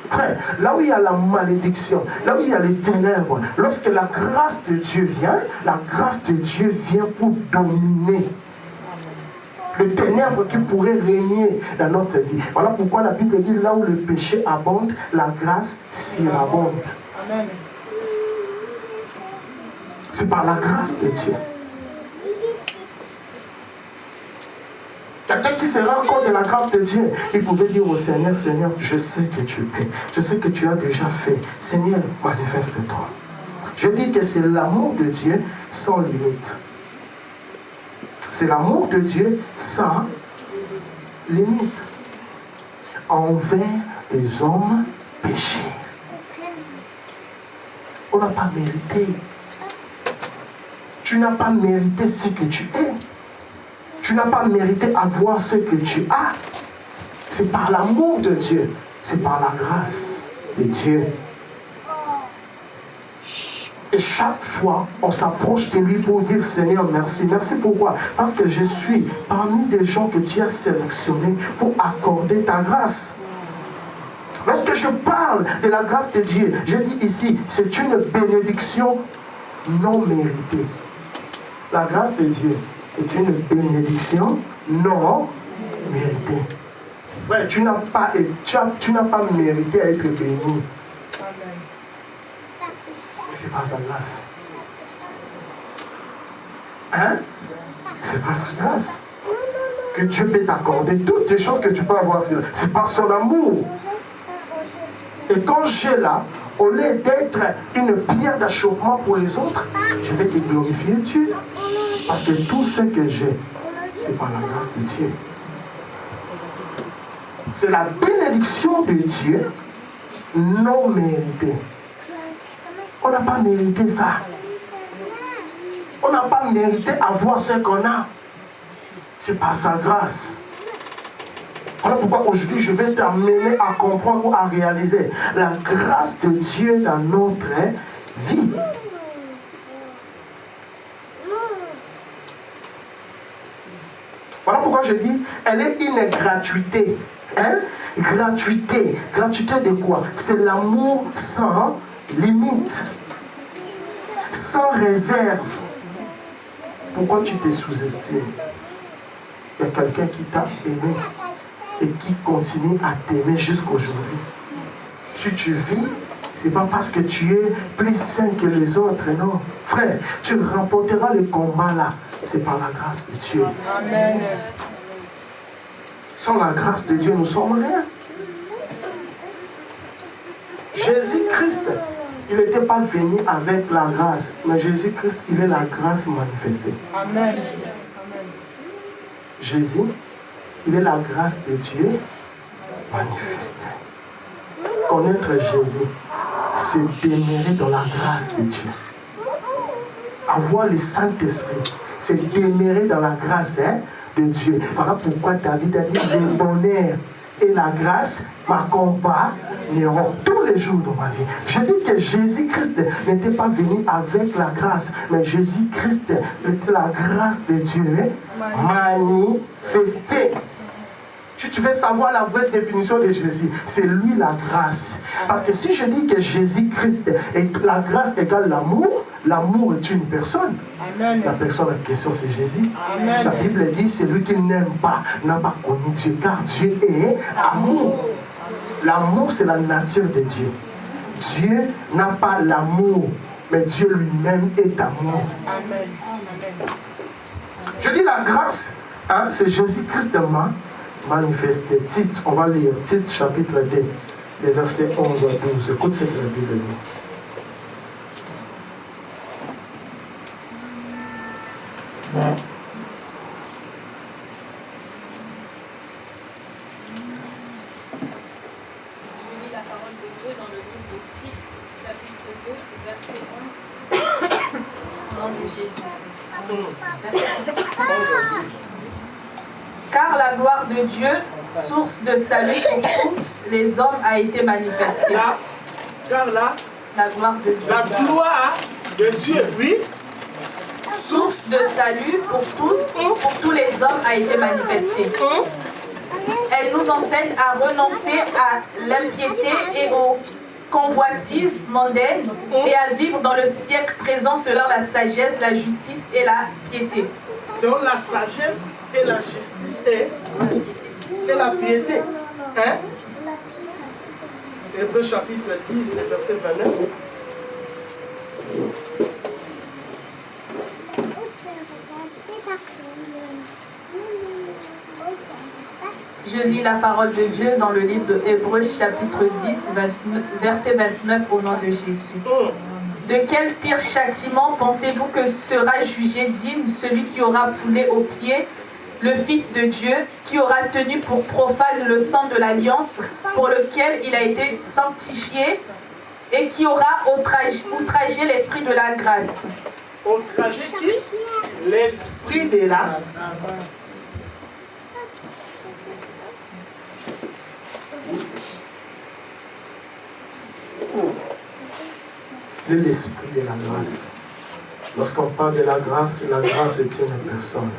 Frère, là où il y a la malédiction, là où il y a les ténèbres, lorsque la grâce de Dieu vient, la grâce de Dieu vient pour dominer le ténèbre qui pourrait régner dans notre vie. Voilà pourquoi la Bible dit, là où le péché abonde, la grâce surabonde. Amen. C'est par la grâce de Dieu. Quelqu'un qui se rend compte de la grâce de Dieu, il pouvait dire au Seigneur, Seigneur, je sais que tu paies, je sais que tu as déjà fait. Seigneur, manifeste-toi. Je dis que c'est l'amour de Dieu sans limite. C'est l'amour de Dieu sans limite. Envers les hommes péchés. On n'a pas mérité. Tu n'as pas mérité ce que tu es. Tu n'as pas mérité avoir ce que tu as. C'est par l'amour de Dieu. C'est par la grâce de Dieu. Et chaque fois, on s'approche de lui pour dire Seigneur, merci. Merci pourquoi? Parce que je suis parmi des gens que tu as sélectionnés pour accorder ta grâce. Lorsque je parle de la grâce de Dieu, je dis ici, c'est une bénédiction non méritée. La grâce de Dieu est une bénédiction non méritée. Frère, tu n'as pas mérité à être béni. Mais c'est pas sa grâce. Hein? C'est pas sa grâce. Que Dieu peut t'accorder toutes les choses que tu peux avoir. C'est par son amour. Et quand j'ai là, au lieu d'être une pierre d'achoppement pour les autres, je vais te glorifier Dieu. Parce que tout ce que j'ai, c'est par la grâce de Dieu. C'est la bénédiction de Dieu non méritée. On n'a pas mérité ça. On n'a pas mérité avoir ce qu'on a. C'est par sa grâce. Voilà pourquoi aujourd'hui je vais t'amener à comprendre ou à réaliser la grâce de Dieu dans notre vie. Voilà pourquoi je dis, elle est une gratuité. Hein? Gratuité. Gratuité de quoi? C'est l'amour sans limite, sans réserve. Pourquoi tu te sous-estimes? Il y a quelqu'un qui t'a aimé et qui continue à t'aimer jusqu'aujourd'hui. Si tu vis, c'est pas parce que tu es plus saint que les autres, non. Frère, tu remporteras le combat là. C'est par la grâce de Dieu. Amen. Sans la grâce de Dieu, nous sommes rien. Jésus-Christ, il n'était pas venu avec la grâce, mais Jésus-Christ, il est la grâce manifestée. Amen. Jésus, il est la grâce de Dieu manifestée. Connaître Jésus, c'est demeurer dans la grâce de Dieu. Avoir le Saint-Esprit, c'est demeurer dans la grâce de Dieu. Voilà pourquoi David a dit, le bonheur et la grâce m'accompagneront tous les jours de ma vie. Je dis que Jésus-Christ n'était pas venu avec la grâce, mais Jésus-Christ était la grâce de Dieu manifestée. Si tu veux savoir la vraie définition de Jésus, c'est lui la grâce. Parce que si je dis que Jésus-Christ et la grâce égale l'amour, l'amour est une personne. Amen. La personne en question, c'est Jésus. Amen. La Bible dit, celui qui n'aime pas n'a pas connu Dieu, car Dieu est amour. L'amour, c'est la nature de Dieu. Dieu n'a pas l'amour, mais Dieu lui-même est amour. Amen. Je dis la grâce, hein, c'est Jésus-Christ manifesté. Tite, on va lire Tite chapitre 2, les versets 11 à 12. Écoute ce que la Bible dit. Car la gloire de Dieu, source de salut pour tous les hommes, a été manifestée. Car là, la gloire de Dieu. La gloire de Dieu, oui. Source de salut pour tous les hommes a été manifestée. Elle nous enseigne à renoncer à l'impiété et aux convoitises mondaines et à vivre dans le siècle présent selon la sagesse, la justice et la piété. Selon la sagesse et la justice et la piété. Hein? Hébreux chapitre 10, verset 29. Je lis la parole de Dieu dans le livre de Hébreux chapitre 10, verset 29 au nom de Jésus. De quel pire châtiment pensez-vous que sera jugé digne celui qui aura foulé aux pieds le Fils de Dieu, qui aura tenu pour profane le sang de l'alliance pour lequel il a été sanctifié et qui aura outragé l'esprit de la grâce? Outragé qui? L'esprit de la l'esprit de la grâce. Lorsqu'on parle de la grâce est une personne.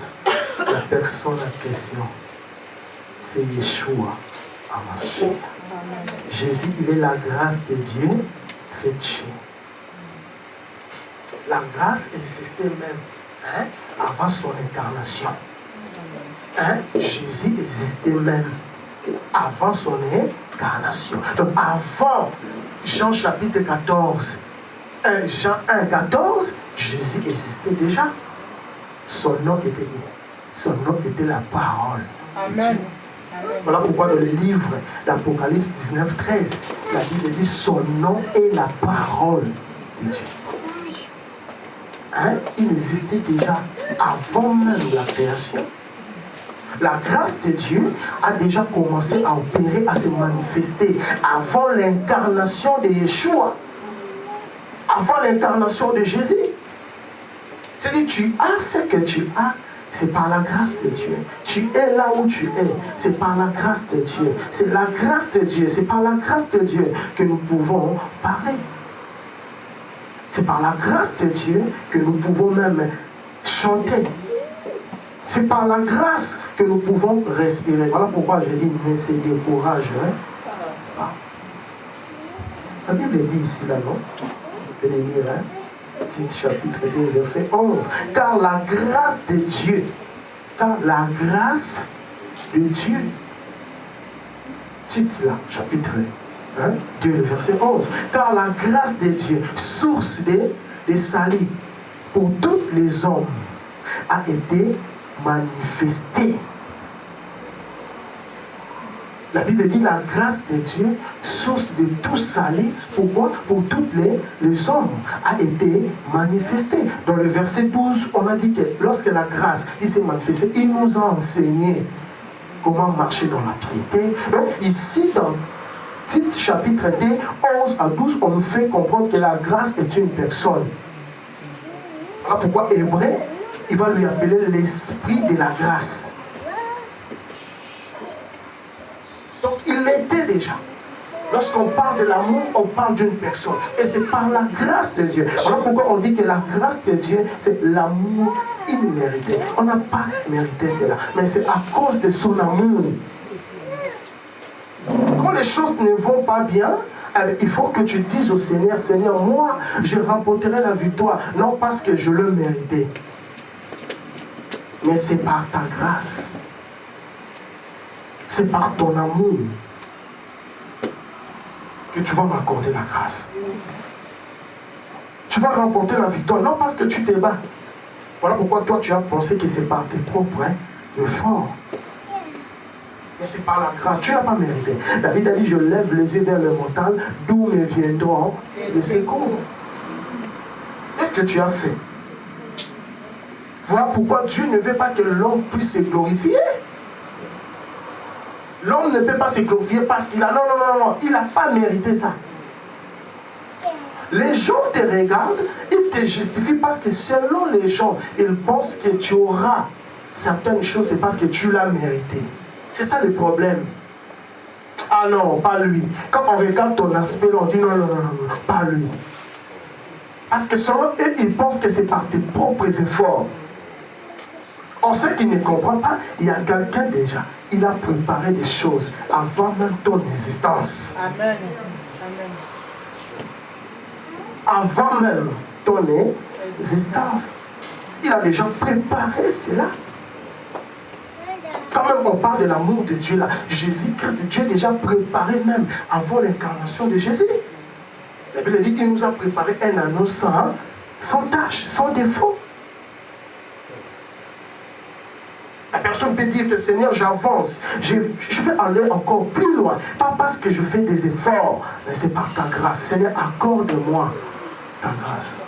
La personne en question, c'est Yeshua HaMashiach. Jésus, il est la grâce de Dieu faite chair. La grâce existait même avant son incarnation. Jésus existait même avant son incarnation. Donc avant Jean chapitre 14, Jean 1, 14, Jésus existait déjà. Son nom était la parole de Dieu. Voilà pourquoi dans le livre d'Apocalypse 19, 13, la Bible dit son nom est la parole de Dieu. Il existait déjà avant même la création. La grâce de Dieu a déjà commencé à opérer, à se manifester avant l'incarnation de Yeshua, avant l'incarnation de Jésus. C'est-à-dire, tu as ce que tu as, c'est par la grâce de Dieu. Tu es là où tu es, c'est par la grâce de Dieu. C'est la grâce de Dieu, c'est par la grâce de Dieu que nous pouvons parler. C'est par la grâce de Dieu que nous pouvons même chanter. C'est par la grâce que nous pouvons respirer. Voilà pourquoi je dis, ne se décourage pas. La Bible dit ici, là, non? Je vais le lire, Tite chapitre 2, verset 11. Car la grâce de Dieu, Tite là, chapitre 2, verset 11. Car la grâce de Dieu, source de salut pour tous les hommes, a été manifestée. La Bible dit la grâce de Dieu, source de tout salut, pourquoi? Pour tous les hommes, a été manifestée. Dans le verset 12, on a dit que lorsque la grâce s'est manifestée, il nous a enseigné comment marcher dans la piété. Donc ici, dans Tite chapitre 2, 11 à 12, on nous fait comprendre que la grâce est une personne. Voilà pourquoi Hébreu, il va lui appeler l'esprit de la grâce. Donc il l'était déjà. Lorsqu'on parle de l'amour, on parle d'une personne. Et c'est par la grâce de Dieu. Voilà pourquoi on dit que la grâce de Dieu, c'est l'amour immérité. On n'a pas mérité cela. Mais c'est à cause de son amour. Quand les choses ne vont pas bien, il faut que tu dises au Seigneur, Seigneur, moi, je remporterai la victoire. Non parce que je le méritais. Mais c'est par ta grâce. C'est par ton amour que tu vas m'accorder la grâce. Tu vas remporter la victoire, non parce que tu te bats. Voilà pourquoi toi tu as pensé que c'est par tes propres efforts. Mais c'est par la grâce, tu n'as pas mérité. David a dit, je lève les yeux vers le montagne, d'où me viendront les secours. Qu'est-ce que tu as fait? Voilà pourquoi Dieu ne veut pas que l'homme puisse se glorifier. L'homme ne peut pas se glorifier parce qu'il a... Non, il n'a pas mérité ça. Les gens te regardent, ils te justifient parce que selon les gens, ils pensent que tu auras certaines choses, c'est parce que tu l'as mérité. C'est ça le problème. Ah non, pas lui. Quand on regarde ton aspect, on dit non, pas lui. Parce que selon eux, ils pensent que c'est par tes propres efforts. On sait qu'il ne comprend pas, il y a quelqu'un déjà. Il a préparé des choses avant même ton existence. Amen. Avant même ton existence. Il a déjà préparé cela. Quand même on parle de l'amour de Dieu là, Jésus-Christ, Dieu a déjà préparé même avant l'incarnation de Jésus. La Bible dit qu'il nous a préparé un anneau sans tache, sans défaut. La personne peut dire que Seigneur, j'avance, je vais aller encore plus loin. Pas parce que je fais des efforts, mais c'est par ta grâce. Seigneur, accorde-moi ta grâce.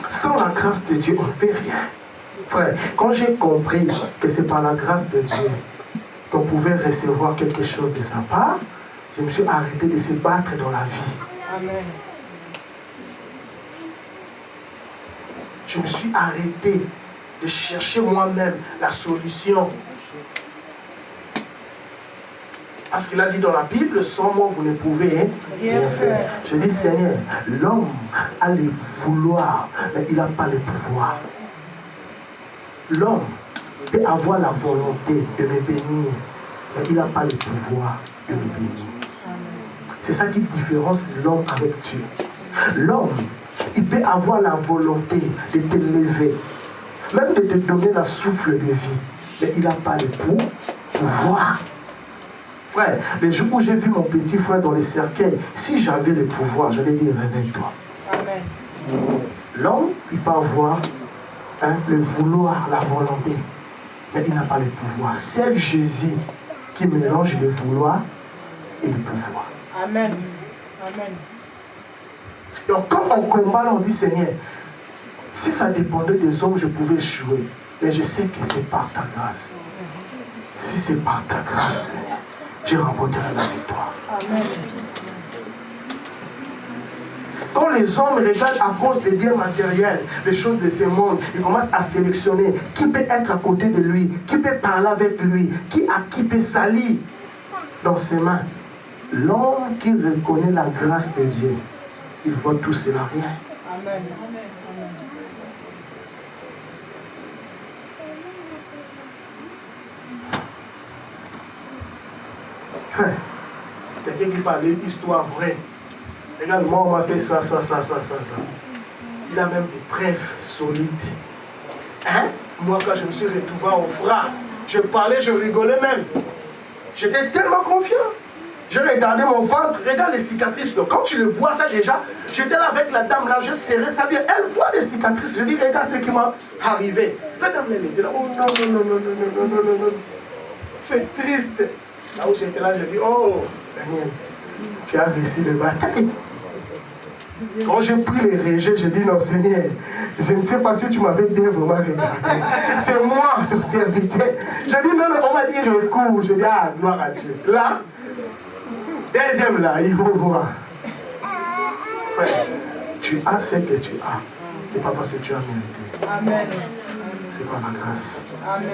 Sans la grâce de Dieu, on ne peut rien. Frère, quand j'ai compris que c'est par la grâce de Dieu qu'on pouvait recevoir quelque chose de sa part, je me suis arrêté de se battre dans la vie. Amen. Je me suis arrêté de chercher moi-même la solution. Parce qu'il a dit dans la Bible, sans moi vous ne pouvez rien faire. Je dis, Seigneur, l'homme a le vouloir, mais il n'a pas le pouvoir. L'homme peut avoir la volonté de me bénir, mais il n'a pas le pouvoir de me bénir. C'est ça qui différencie l'homme avec Dieu. L'homme, il peut avoir la volonté de te lever, même de te donner la souffle de vie, mais il n'a pas le pouvoir. Frère, les jours où j'ai vu mon petit frère dans les cercueils, si j'avais le pouvoir, j'allais dire réveille-toi. Amen. L'homme, il peut avoir le vouloir, la volonté, mais il n'a pas le pouvoir. C'est Jésus qui mélange le vouloir et le pouvoir. Amen. Amen. Donc quand on combat, là, on dit Seigneur, si ça dépendait des hommes, je pouvais échouer. Mais je sais que c'est par ta grâce. Si c'est par ta grâce, Seigneur, j'ai remporté la victoire. Amen. Quand les hommes regardent à cause des biens matériels, les choses de ce monde, ils commencent à sélectionner qui peut être à côté de lui, qui peut parler avec lui, qui peut salir dans ses mains. L'homme qui reconnaît la grâce de Dieu, il voit tout cela rien. Amen. Quelqu'un qui parlait d'histoire vraie. Regarde, moi, on m'a fait ça. Il a même des preuves solides. Hein? Moi, quand je me suis retrouvé au Fra, je parlais, je rigolais même. J'étais tellement confiant. Je regardais mon ventre, regarde les cicatrices. Donc, quand tu le vois ça déjà, j'étais là avec la dame là, je serrais ça bien. Elle voit les cicatrices. Je dis, regarde ce qui m'a arrivé. La dame, elle était là. Oh non. C'est triste. Là où j'étais là, j'ai dit, oh, Daniel, tu as réussi de bataille. Quand j'ai pris les rejets, j'ai dit, non, Seigneur, je ne sais pas si tu m'avais bien vraiment regardé. C'est moi, ton serviteur. J'ai dit, non, on m'a dit recours. J'ai dit, ah, gloire à Dieu. Là, deuxième là, ils vont voir. Frère, tu as ce que tu as. Ce n'est pas parce que tu as mérité. Amen. C'est par la grâce. Amen.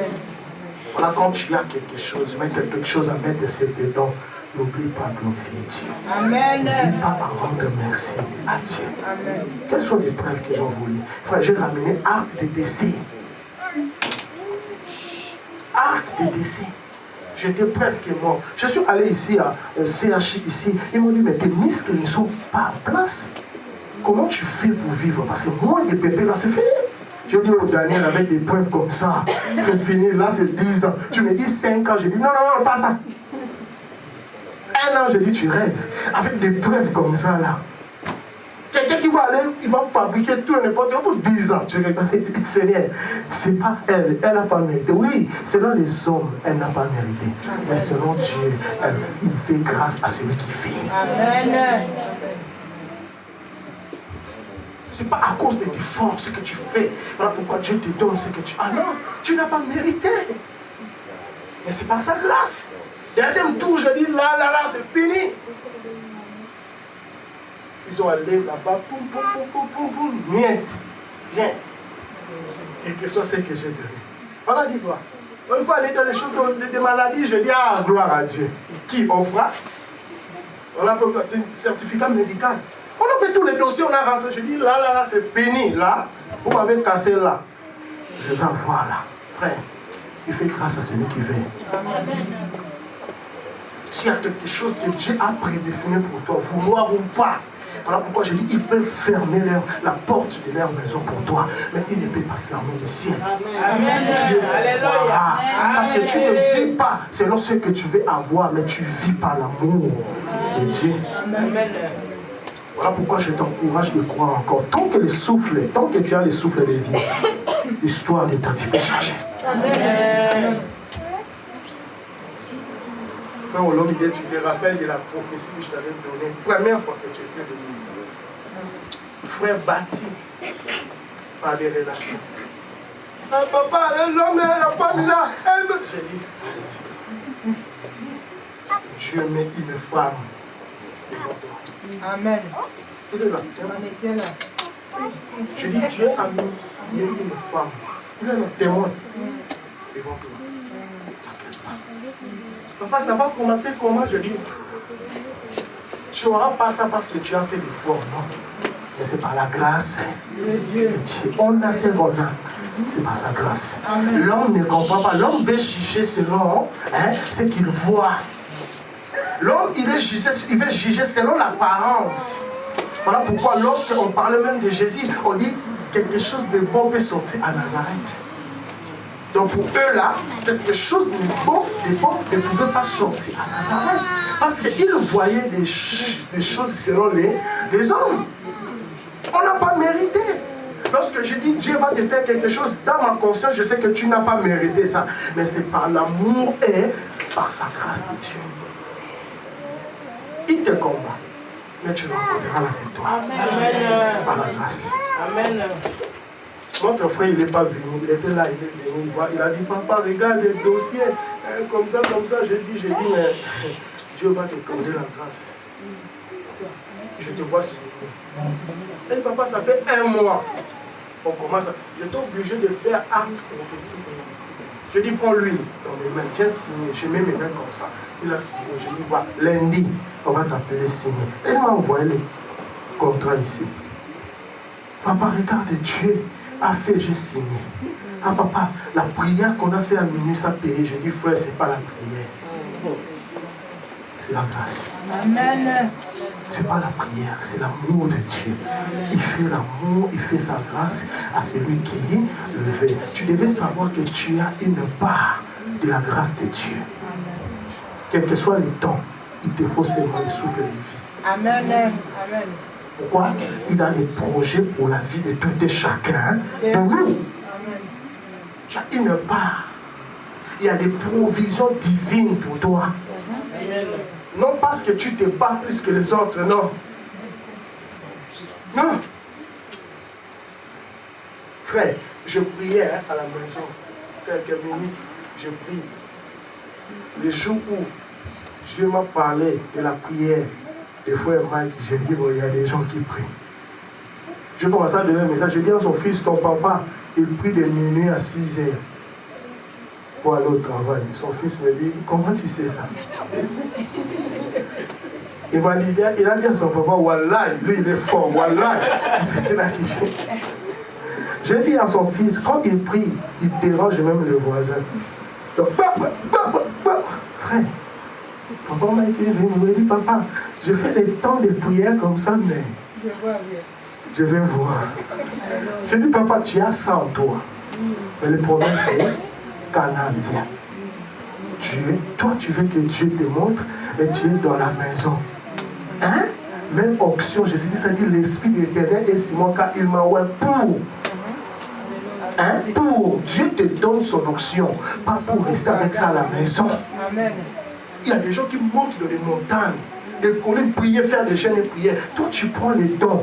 Voilà, quand tu as quelque chose, mais quelque chose à mettre de ses dedans, n'oublie pas de glorifier Dieu. Amen. N'oublie pas à rendre merci à Dieu. Amen. Quelles sont les preuves qu'ils ont voulu? Frère, j'ai ramené acte de décès. Acte de décès. J'étais presque mort. Je suis allé ici, au CHI, ici. Ils m'ont dit, mais tes muscles ne sont pas en place. Comment tu fais pour vivre? Parce que moi, les pépés, là, c'est fini. Je dis au Daniel, avec des preuves comme ça, c'est fini, là, c'est 10 ans. Tu me dis 5 ans, je dis, non, pas ça. 1 an, je dis, tu rêves. Avec des preuves comme ça, là. Quelqu'un qui va aller, il va fabriquer tout et n'importe quoi pour 10 ans. Tu regardes, Seigneur, c'est pas elle n'a pas mérité. Oui, selon les hommes, elle n'a pas mérité. Mais selon Dieu, il fait grâce à celui qui fait. Amen. C'est pas à cause de tes forces que tu fais. Voilà pourquoi Dieu te donne ce que tu as. Ah non, tu n'as pas mérité. Mais c'est par sa grâce. Deuxième tour, je dis là, c'est fini. Ils sont allés là-bas, poum, miette, rien. Et que soit ce que j'ai donné. Voilà, dit quoi. Il faut aller dans les choses de maladies. Je dis, ah, gloire à Dieu. Qui offre? On a un certificat médical. On a fait tous les dossiers, on a renseigné. Je dis, là, c'est fini. Là, vous m'avez cassé là. Je vais voir là. Frère, il fait grâce à celui qui veut. S'il y a quelque chose que Dieu a prédestiné pour toi, vouloir ou pas, voilà pourquoi je dis, ils peuvent fermer la porte de leur maison pour toi, mais ils ne peuvent pas fermer le ciel. Amen. Dieu pourra. Parce que tu ne vis pas selon ce que tu veux avoir, mais tu vis par l'amour de Dieu. Amen. Voilà pourquoi je t'encourage de croire encore. Tant que tu as le souffle de vie, l'histoire de ta vie peut changer. Amen. frère Olomide, tu te rappelles de la prophétie que je t'avais donnée, première fois que tu étais venu ici. Frère bâti par des relations. Ah, papa, l'homme, la femme là, j'ai dit, Dieu met une femme devant toi. Amen. Il est là. Je dis, Dieu a mis une femme. Il est là, témoin devant toi. Papa, ça va commencer comment? Je dis, tu n'auras pas ça parce que tu as fait l'effort, non. Mais c'est par la grâce de Dieu. On a ce qu'on a. C'est par sa grâce. L'homme ne comprend pas. L'homme veut juger selon ce qu'il voit. L'homme, il veut juger selon l'apparence. Voilà pourquoi lorsqu'on parle même de Jésus, on dit quelque chose de bon peut sortir à Nazareth. Donc pour eux là, quelque chose de bon ne pouvait pas sortir à Nazareth. Parce qu'ils voyaient des choses selon les hommes. On n'a pas mérité. Lorsque je dis Dieu va te faire quelque chose, dans ma conscience, je sais que tu n'as pas mérité ça. Mais c'est par l'amour et par sa grâce de Dieu. Il te combat, mais tu rencontreras la victoire. Amen. Par la grâce. Amen. Notre frère, il n'est pas venu. Il était là, il est venu. Il a dit, papa, regarde les dossiers. Comme ça. J'ai dit, mais Dieu va te accorder la grâce. Je te vois signer. Et papa, ça fait 1 mois. On commence à... J'étais obligé de faire acte prophétique. Je dis, prends-lui dans mes mains, viens signer. Je mets mes mains comme ça. Il a signé. Je dis, voilà, lundi, on va t'appeler signer. Et il m'a envoyé les contrats ici. Papa, regarde, Dieu a fait, j'ai signé. Ah papa, la prière qu'on a fait à minuit, ça a payé. Je dis, frère, c'est pas la prière. C'est la grâce. Amen. C'est pas la prière, c'est l'amour de Dieu. Il fait l'amour, il fait sa grâce à celui qui le fait. Tu devais savoir que tu as une part de la grâce de Dieu. Quel que soit le temps, il te faut seulement le souffle de vie. Amen. Amen. Pourquoi? Il a des projets pour la vie de tout et chacun de nous. Tu as une part. Il y a des provisions divines pour toi. Amen. Non parce que tu te bats plus que les autres, non. Non. Frère, je priais à la maison. Quelques minutes, je prie. Les jours où Dieu m'a parlé de la prière, des frères Mike, j'ai dit, bon, il y a des gens qui prient. Je commence à donner un message. Je dis à son fils, ton papa, il prie de minuit à 6 heures pour aller au travail. Son fils me dit, comment tu sais ça? Il m'a dit, il a dit à son papa, Wallah, lui il est fort, Wallah. J'ai dit à son fils, quand il prie, il dérange même le voisin. Donc, frère, papa m'a écrit, il m'a dit, papa, je fais des temps de prière comme ça, mais je vais voir. J'ai dit, papa, tu as ça en toi. Mais le problème, c'est Canaan vient. Toi, tu veux que Dieu te montre, mais tu es dans la maison. Hein? Même option, Jésus dit, ça dit, l'Esprit de l'Éternel est sur moi, car il m'a envoyé pour. Hein? Pour. Dieu te donne son option, pas pour rester avec ça à la maison. Amen. Il y a des gens qui montent dans les montagnes, des collègues prier, faire des jeûnes et prières. Toi, tu prends les dons,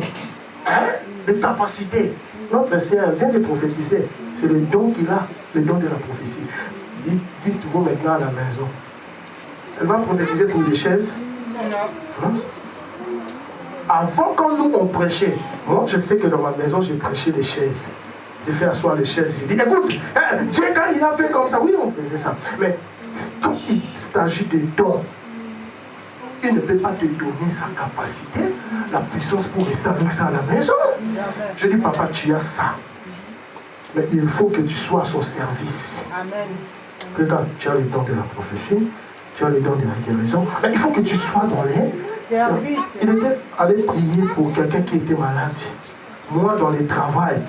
hein? Les capacités. Notre sœur vient de prophétiser. C'est le don qu'il a, le don de la prophétie. Dites-vous maintenant à la maison. Elle va prophétiser pour des chaises. Hein? Avant, quand nous on prêchait, moi je sais que dans ma maison j'ai prêché les chaises. J'ai fait asseoir les chaises. J'ai dit, écoute, Dieu quand il a fait comme ça, oui on faisait ça. Mais quand il s'agit de dons, il ne peut pas te donner sa capacité, la puissance pour rester avec ça à la maison. Je dis, papa, tu as ça. Mais il faut que tu sois à son service. Amen. Regarde, tu as le don de la prophétie, tu as le don de la guérison, mais il faut que tu sois dans les services. Il était allé prier pour quelqu'un qui était malade. Moi, dans le travail,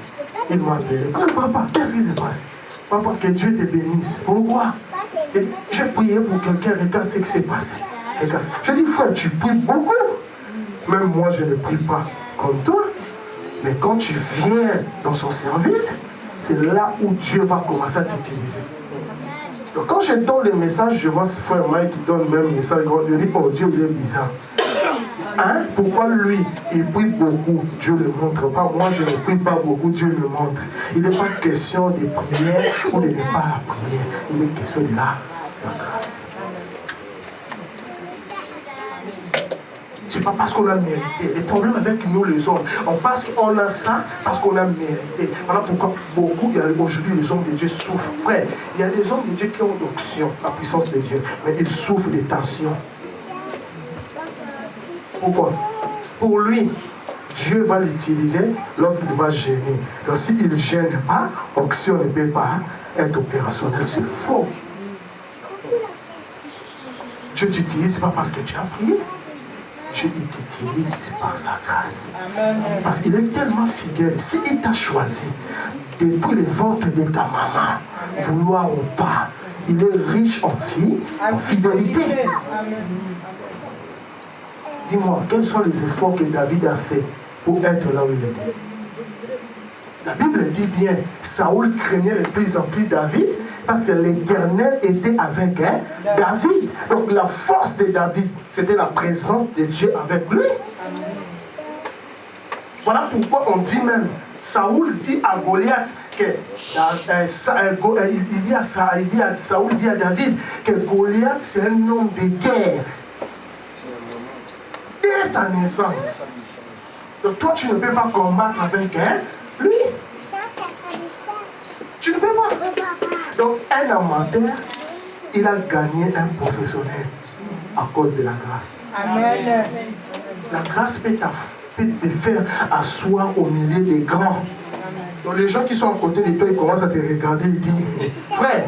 il m'a appelé. Papa, qu'est-ce qui s'est passé? Papa, que Dieu te bénisse. Pourquoi? Je priais pour quelqu'un, regarde ce qui s'est passé. Je dis, frère, tu pries beaucoup. Même moi, je ne prie pas comme toi. Mais quand tu viens dans son service, c'est là où Dieu va commencer à t'utiliser. Donc quand je donne les messages, je vois ce frère Mike qui donne le même message. Je dis, oh Dieu, il est bizarre. Hein? Pourquoi lui, il prie beaucoup, Dieu ne le montre pas. Moi, je ne prie pas beaucoup, Dieu le montre. Il n'est pas question de prière ou de ne pas la prière. Il est question de la grâce. Ce n'est pas parce qu'on a mérité. Le problème avec nous les hommes, on pense qu'on a ça parce qu'on a mérité. Voilà pourquoi beaucoup, aujourd'hui, les hommes de Dieu souffrent. Frère, il y a des hommes de Dieu qui ont l'onction, la puissance de Dieu, mais ils souffrent des tensions. Pourquoi? Pour lui, Dieu va l'utiliser lorsqu'il va gêner. Donc s'il ne gêne pas, onction ne peut pas être opérationnelle. C'est faux. Dieu t'utilise pas parce que tu as prié. Dieu t'utilise par sa grâce. Parce qu'il est tellement fidèle. S'il t'a choisi depuis le ventre de ta maman, vouloir ou pas, il est riche en fidélité. Dis-moi, quels sont les efforts que David a fait pour être là où il était? La Bible dit bien, Saoul craignait de plus en plus David parce que l'Éternel était avec David. Donc la force de David, c'était la présence de Dieu avec lui. Voilà pourquoi on dit même, Saoul dit à Goliath que Saoul dit à David que Goliath c'est un homme de guerre. Dès sa naissance. Donc toi tu ne peux pas combattre avec lui. Tu ne peux pas. Donc un amateur, il a gagné un professionnel à cause de la grâce. Amen. La grâce peut te faire asseoir au milieu des grands. Donc les gens qui sont à côté de toi, ils commencent à te regarder et disent, frère,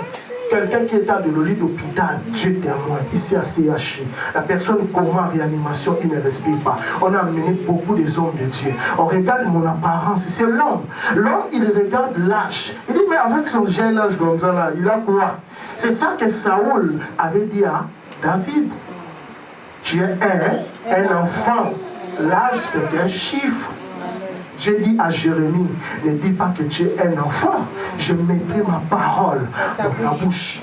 quelqu'un qui est à de lit d'hôpital, Dieu témoin, ici à CHI, la personne comment en réanimation, il ne respire pas. On a amené beaucoup des hommes de Dieu. On regarde mon apparence, c'est l'homme. L'homme, il regarde l'âge. Il dit, mais avec son jeune âge comme ça, là, il a quoi? C'est ça que Saoul avait dit à David. Tu es un enfant. L'âge, c'est un chiffre. Dieu dit à Jérémie, ne dis pas que tu es un enfant, je mettrai ma parole dans ta bouche.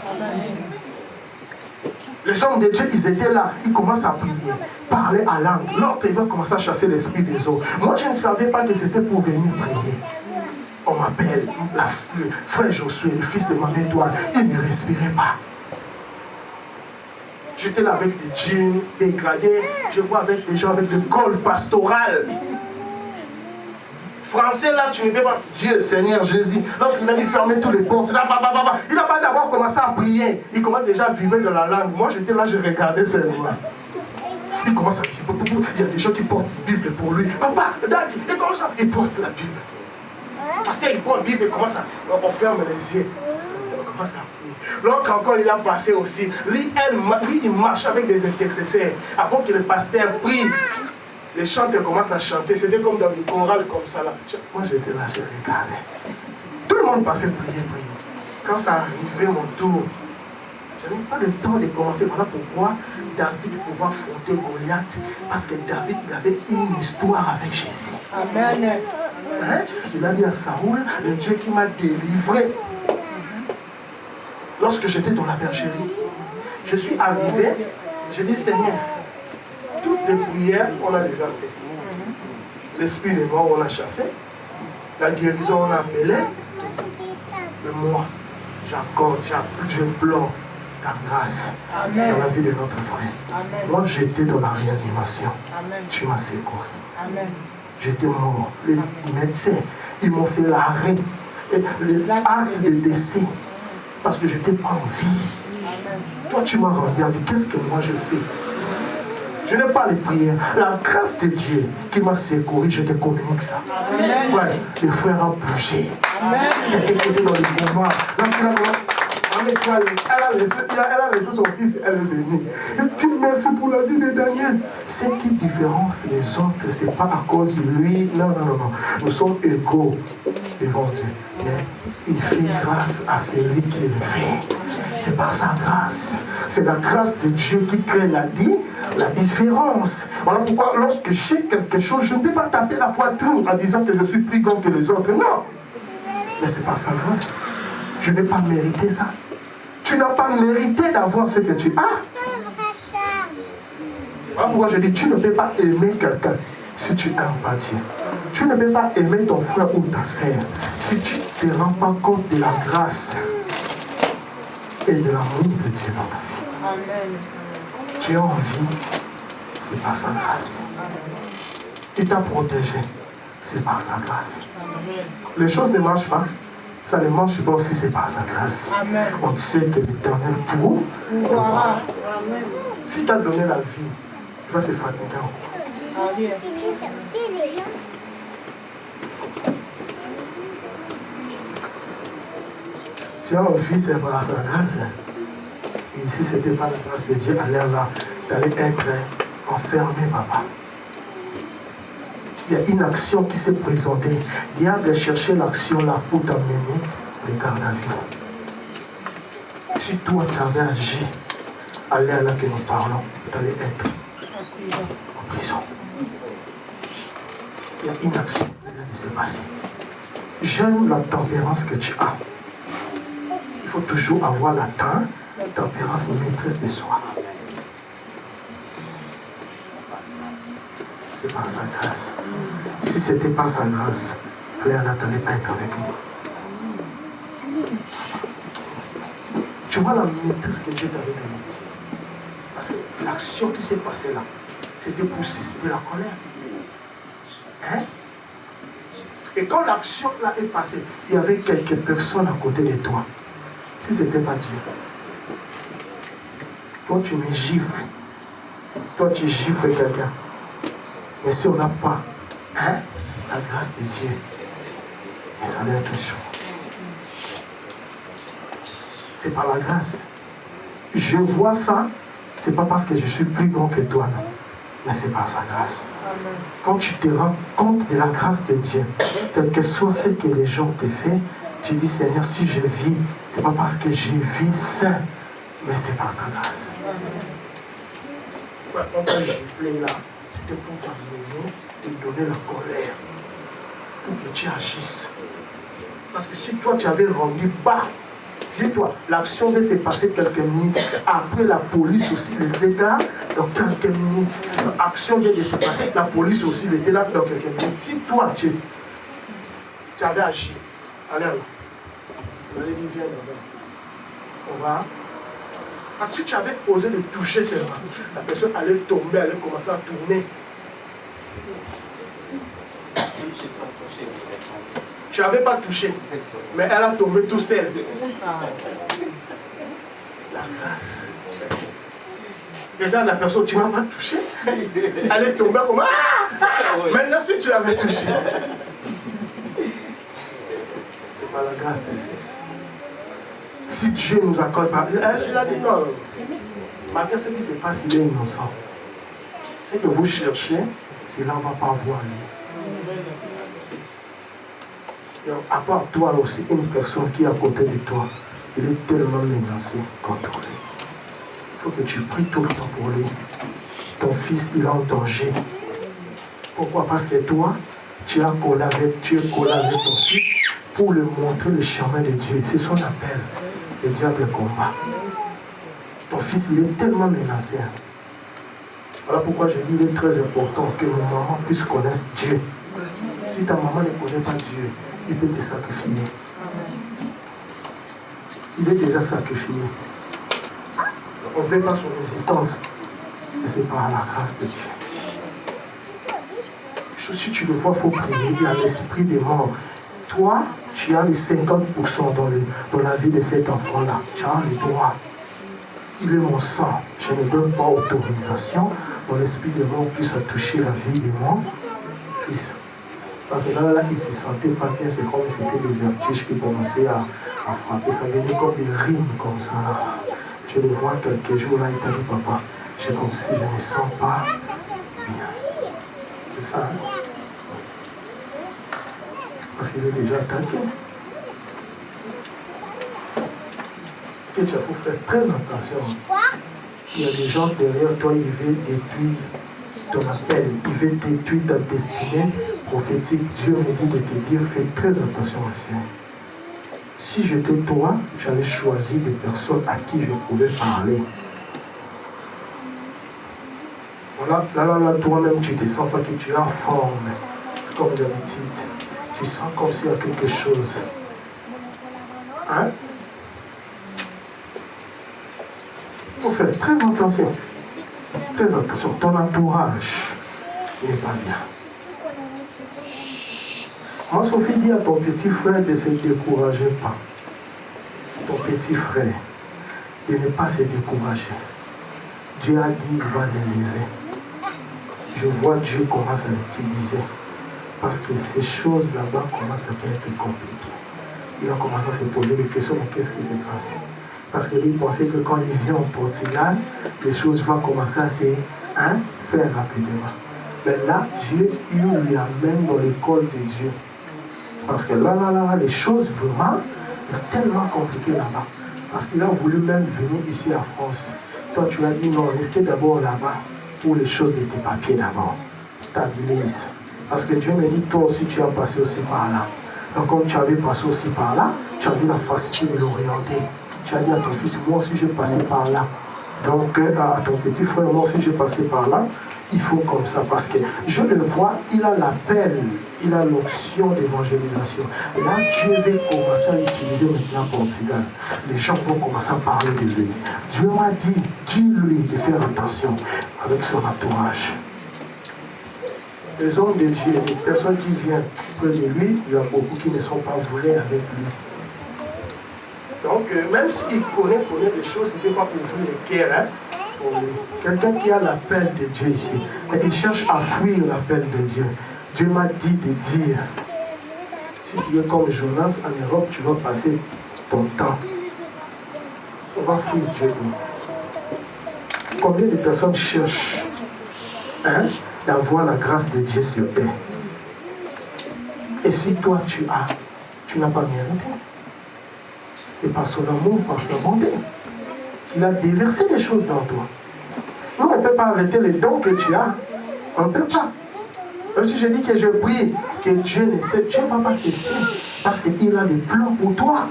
Les hommes de Dieu, ils étaient là, ils commencent à prier, parler à langue. L'autre, il va commencer à chasser l'esprit des autres. Moi, je ne savais pas que c'était pour venir prier. On m'appelle le frère Josué, le fils de Maman-Étoile, il ne respirait pas. J'étais là avec des jeans dégradés, je vois avec des gens avec des cols pastorales. Français là, tu ne peux pas. Dieu, Seigneur Jésus. Donc il a dit fermer toutes les portes. Là, il n'a pas d'abord commencé à prier. Il commence déjà à vibrer dans la langue. Moi j'étais là, je regardais seulement. Il commence à dire, il y a des gens qui portent la Bible pour lui. Papa, Daddy, et comme ça, il porte la Bible. Parce qu'il prend la Bible et commence à. On ferme les yeux. On commence à prier. L'autre encore, il a passé aussi. Lui, il marche avec des intercesseurs. Avant que le pasteur prie. Les chanteurs commencent à chanter, c'était comme dans le choral comme ça là. Moi j'étais là, je regardais. Tout le monde passait prier. Quand ça arrivait mon tour, je n'avais pas le temps de commencer. Voilà pourquoi David pouvait affronter Goliath. Parce que David, il avait une histoire avec Jésus. Amen. Hein? Il a dit à Saoul, le Dieu qui m'a délivré. Lorsque j'étais dans la bergerie, je suis arrivé, j'ai dit Seigneur, toutes les prières, on a déjà fait. L'esprit des morts, on l'a chassé. La guérison, on a appelé. Mais moi, j'accorde, je pleure ta grâce. Amen. Dans la vie de notre frère. Amen. Moi, j'étais dans la réanimation. Amen. Tu m'as secouru. J'étais mort. Les médecins, ils m'ont fait l'arrêt. L'acte de décès. Parce que je n'étais pas en vie. Amen. Toi, tu m'as rendu en vie. Qu'est-ce que moi je fais? Je n'ai pas les prières. La grâce de Dieu qui m'a secouru, je te communique ça. Amen. Ouais, les frères ont bougé. Quelqu'un qui était dans le combat. Elle a laissé son fils, elle est venue. Elle dit merci pour la vie de Daniel. Ce qui différencie les autres, ce n'est pas à cause de lui. Non. Nous sommes égaux devant Dieu. Il fait grâce à celui qui le fait. C'est par sa grâce. C'est la grâce de Dieu qui crée la différence. Voilà pourquoi lorsque j'ai quelque chose, je ne peux pas taper la poitrine en disant que je suis plus grand que les autres. Non. Mais c'est par sa grâce. Je n'ai pas mérité ça. Tu n'as pas mérité d'avoir ce que tu as. Voilà pourquoi je dis, tu ne peux pas aimer quelqu'un si tu n'aimes pas Dieu. Tu ne peux pas aimer ton frère ou ta sœur si tu ne te rends pas compte de la grâce et de l'amour de Dieu dans ta vie. Amen. Tu es en vie, c'est par sa grâce. Il t'a protégé, c'est par sa grâce. Les choses ne marchent pas, ça ne marche pas aussi, c'est par sa grâce. Amen. On sait que l'Éternel pourra. Si tu as donné la vie, tu vas se fatiguer. Tu as envie, c'est par sa grâce. Et si ce n'était pas la grâce de Dieu, à l'air là, tu allais être enfermé, papa. Il y a une action qui s'est présentée. Le diable a cherché l'action là pour t'amener le garde à vue. Si toi tu avais agi à l'air là que nous parlons, tu allais être en prison. Il y a une action qui vient de se passer. J'aime la tempérance que tu as. Il faut toujours avoir la tempérance maîtresse de soi. C'est par sa grâce. Si ce n'était pas sa grâce, alors là, tu n'allais pas être avec nous. Tu vois la maîtrise que Dieu t'avait donnée. Parce que l'action qui s'est passée là, c'était pour susciter la colère. Hein? Et quand l'action là est passée, il y avait quelques personnes à côté de toi. Si ce n'était pas Dieu, toi tu me gifles. Toi tu gifles quelqu'un. Mais si on n'a pas la grâce de Dieu, ça doit être chaud. C'est par la grâce. Je vois ça, c'est pas parce que je suis plus grand que toi, non. Mais c'est par sa grâce. Amen. Quand tu te rends compte de la grâce de Dieu, quel que soit ce que les gens te font, tu dis, Seigneur, si je vis, c'est pas parce que je vis sain, mais c'est par ta grâce. On t'a giflé là, c'était pour t'amener, te donner la colère, pour que tu agisses. Parce que si toi tu avais rendu bas, dis-toi, l'action va se passer quelques minutes. Après, la police aussi était là dans quelques minutes. L'action vient de se passer, la police aussi était là dans quelques minutes. Si toi, tu avais agi, allez là. On allait dire, viens là. On va. Parce que tu avais osé de toucher seulement. La personne allait tomber, allait commencer à tourner. Tu n'avais pas touché, mais elle a tombé tout seul. La grâce. Et dans la personne, tu ne m'as pas touché. Elle est tombée comme maintenant, si tu l'avais touché, c'est pas la grâce de Dieu. Si Dieu nous accorde pas, je l'ai dit non. Malgré ce qui se passe, il est innocent. Ce que vous cherchez, c'est là on ne va pas voir lui. Et à part toi aussi, une personne qui est à côté de toi, il est tellement menacé, contrôlé. Il faut que tu pries tout le temps pour lui. Ton fils, il est en danger. Pourquoi? Parce que toi, tu es collé avec ton fils pour lui montrer le chemin de Dieu. C'est son appel. Le diable combat. Ton fils, il est tellement menacé. Voilà pourquoi je dis qu'il est très important que nos mamans puissent connaître Dieu. Si ta maman ne connaît pas Dieu, il peut te sacrifier. Il est déjà sacrifié. On ne fait pas son existence, mais c'est par la grâce de Dieu. Si tu le vois, il faut prier. Il y a l'esprit des morts. Toi, tu as les 50% dans la vie de cet enfant-là. Tu as le droit. Il est mon sang. Je ne donne pas autorisation pour l'esprit des morts puisse toucher la vie des morts. Puisse. Parce que là, il ne se sentait pas bien. C'est comme si c'était des vertiges qui commençaient à frapper. Ça venait comme des rimes comme ça. Là. Je le vois quelques jours là, il t'a dit, papa, c'est comme si je ne me sens pas bien. C'est ça, hein? Parce qu'il est déjà attaqué. Et tu as faire très attention. Il y a des gens derrière toi, ils veulent détruire ton appel, ils veulent détruire ta destinée prophétique. Dieu me dit de te dire, fais très attention à ça. Si j'étais toi, j'allais choisir des personnes à qui je pouvais parler. Voilà, là, toi-même, tu ne te sens pas que tu es en forme, comme d'habitude. Tu sens comme s'il y a quelque chose. Hein? Il faut faire très attention. Très attention. Ton entourage n'est pas bien. Moi, Sophie, dis à ton petit frère de ne se décourager pas. Ton petit frère, de ne pas se décourager. Dieu a dit, il va l'élever. Je vois Dieu commence à l'utiliser. Parce que ces choses là-bas commencent à être compliquées. Il a commencé à se poser des questions, mais qu'est-ce qui s'est passé? Parce qu'il pensait que quand il vient au Portugal, les choses vont commencer à se faire rapidement. Mais là, Dieu lui amène dans l'école de Dieu. Parce que là, les choses vraiment, il est tellement compliqué là-bas. Parce qu'il a voulu même venir ici en France. Toi, tu as dit non, restez d'abord là-bas pour les choses de tes papiers d'abord. Stabilise. Parce que Dieu me dit, toi aussi, tu as passé aussi par là. Donc, comme tu avais passé aussi par là, tu as vu la facilité de l'orienter. Tu as dit à ton fils, moi aussi, j'ai passé par là. Donc, à ton petit frère, moi aussi, j'ai passé par là. Il faut comme ça, parce que je le vois, il a l'appel, il a l'option d'évangélisation. Et là, Dieu veut commencer à l'utiliser maintenant au Portugal. Les gens vont commencer à parler de lui. Dieu m'a dit, dis-lui de faire attention avec son entourage. Les hommes de Dieu, les personnes qui viennent près de lui, il y a beaucoup qui ne sont pas vrais avec lui. Donc, même s'il connaît des choses, il ne peut pas ouvrir les cœurs. Quelqu'un qui a l'appel de Dieu ici, mais il cherche à fuir l'appel de Dieu. Dieu m'a dit de dire, si tu es comme Jonas en Europe, tu vas passer ton temps. On va fuir Dieu. Combien de personnes cherchent d'avoir la grâce de Dieu sur eux? Et si toi tu n'as pas mérité. C'est par son amour, par sa bonté. Il a déversé des choses dans toi. Nous, on ne peut pas arrêter les dons que tu as. On ne peut pas. Même si je dis que je prie, que Dieu ne sait, Dieu ne va pas cesser. Parce qu'il a des plans pour toi.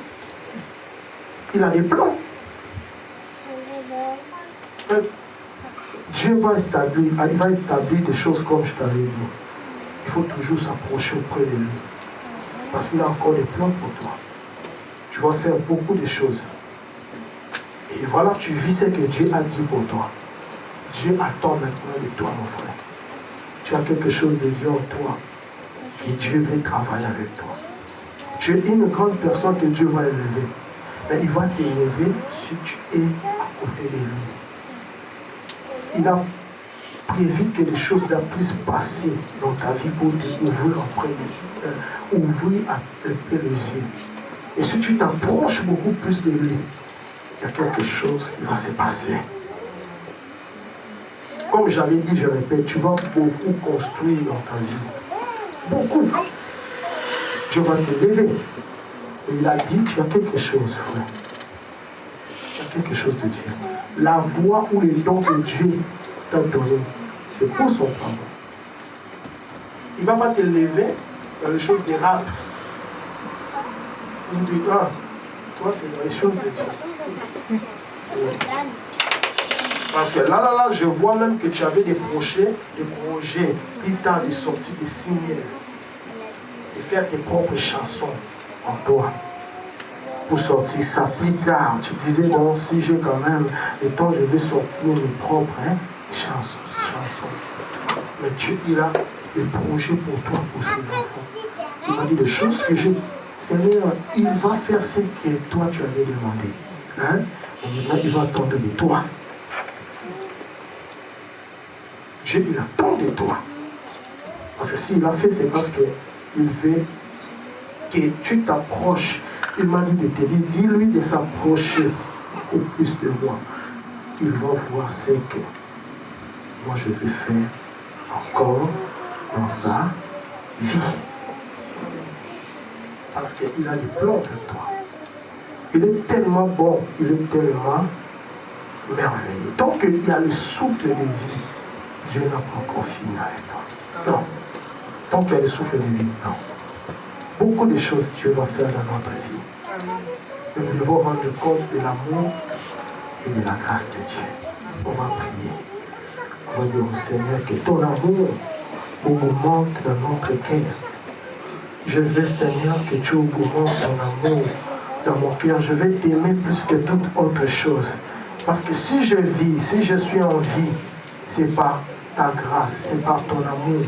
Il a des plans. Dieu va établir des choses comme je t'avais dit. Il faut toujours s'approcher auprès de lui. Parce qu'il a encore des plans pour toi. Tu vas faire beaucoup de choses. Et voilà, tu vis ce que Dieu a dit pour toi. Dieu attend maintenant de toi, mon frère. Tu as quelque chose de Dieu en toi. Et Dieu veut travailler avec toi. Tu es une grande personne que Dieu va élever. Mais il va t'élever si tu es à côté de lui. Il a prévu que les choses puissent passer dans ta vie pour t'ouvrir ouvrir un peu les yeux. Et si tu t'approches beaucoup plus de lui, il y a quelque chose qui va se passer. Comme j'avais dit, je répète, tu vas beaucoup construire dans ta vie. Beaucoup. Dieu va te lever. Et il a dit, tu as quelque chose, frère. Tu as quelque chose de Dieu. La voix ou les dons que Dieu t'a donné, c'est pour son travail. Il ne va pas te lever dans les choses de rap. Ou de toi, c'est dans les choses de Dieu. Parce que là, je vois même que tu avais des projets, plus tard, des sorties, des singles, de faire tes propres chansons en toi. Pour sortir ça plus tard, tu disais, bon, si j'ai quand même le temps, je vais sortir mes propres chansons. Mais Dieu, il a des projets pour toi, pour ses enfants. Il m'a dit des choses que Seigneur, il va faire ce que toi tu avais demandé. Et maintenant, il va attendre de toi. Dieu, il attend de toi. Parce que s'il a fait, c'est parce qu'il veut que tu t'approches. Il m'a dit de te dire, dis-lui de s'approcher au plus de moi. Il va voir ce que moi je vais faire encore dans sa vie. Parce qu'il a des plans pour toi. Il est tellement bon, il est tellement merveilleux. Tant qu'il y a le souffle de vie, Dieu n'a pas encore fini avec toi. Non. Tant qu'il y a le souffle de vie, non. Beaucoup de choses Dieu va faire dans notre vie. Et nous devons rendre compte de l'amour et de la grâce de Dieu. On va prier. On va dire au Seigneur que ton amour augmente dans notre cœur. Je veux, Seigneur, que tu augmentes ton amour dans mon cœur. Je vais t'aimer plus que toute autre chose. Parce que si je vis, si je suis en vie, c'est par ta grâce, c'est par ton amour.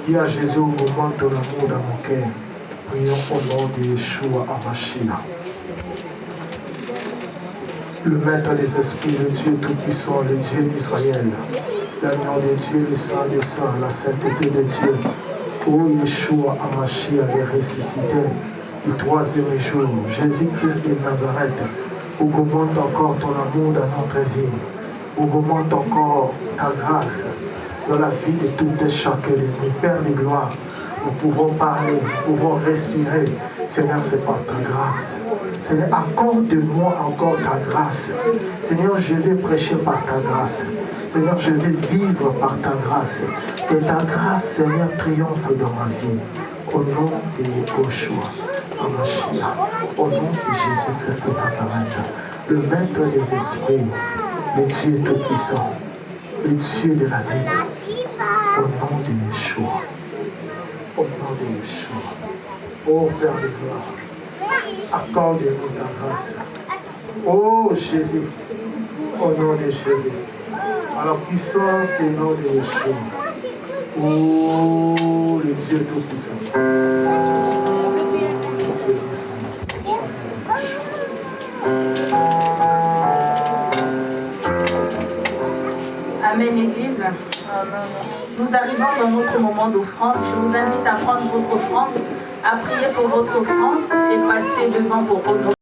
Dis à Jésus, augmente ton amour dans mon cœur. Prions au nom de Yeshua HaMashiach. Le Maître des esprits, le Dieu Tout-Puissant, le Dieu d'Israël, l'agneau de Dieu, le Saint des Saints, la sainteté de Dieu. Ô Yeshua HaMashiach, le ressuscité, du troisième jour, Jésus-Christ de Nazareth, augmente encore ton amour dans notre vie, augmente encore ta grâce dans la vie de tout et chacun de nous. Père de gloire, nous pouvons parler, nous pouvons respirer. Seigneur, c'est par ta grâce. Seigneur, accorde-moi encore ta grâce. Seigneur, je vais prêcher par ta grâce. Seigneur, je vais vivre par ta grâce. Que ta grâce, Seigneur, triomphe dans ma vie. Au nom de Yeshua HaMashiach, au nom de Jésus-Christ de Nazareth, le Maître des esprits, le Dieu Tout-Puissant, le Dieu de la vie, au nom de Yeshua, au nom de Yeshua. Ô Père de gloire, accorde-nous ta grâce. Ô Jésus, au nom de Jésus, à la puissance du nom de Yeshua. Oh, le Dieu Tout-Puissant. Amen, Église. Nous arrivons dans notre moment d'offrande. Je vous invite à prendre votre offrande, à prier pour votre offrande et passer devant pour honorer.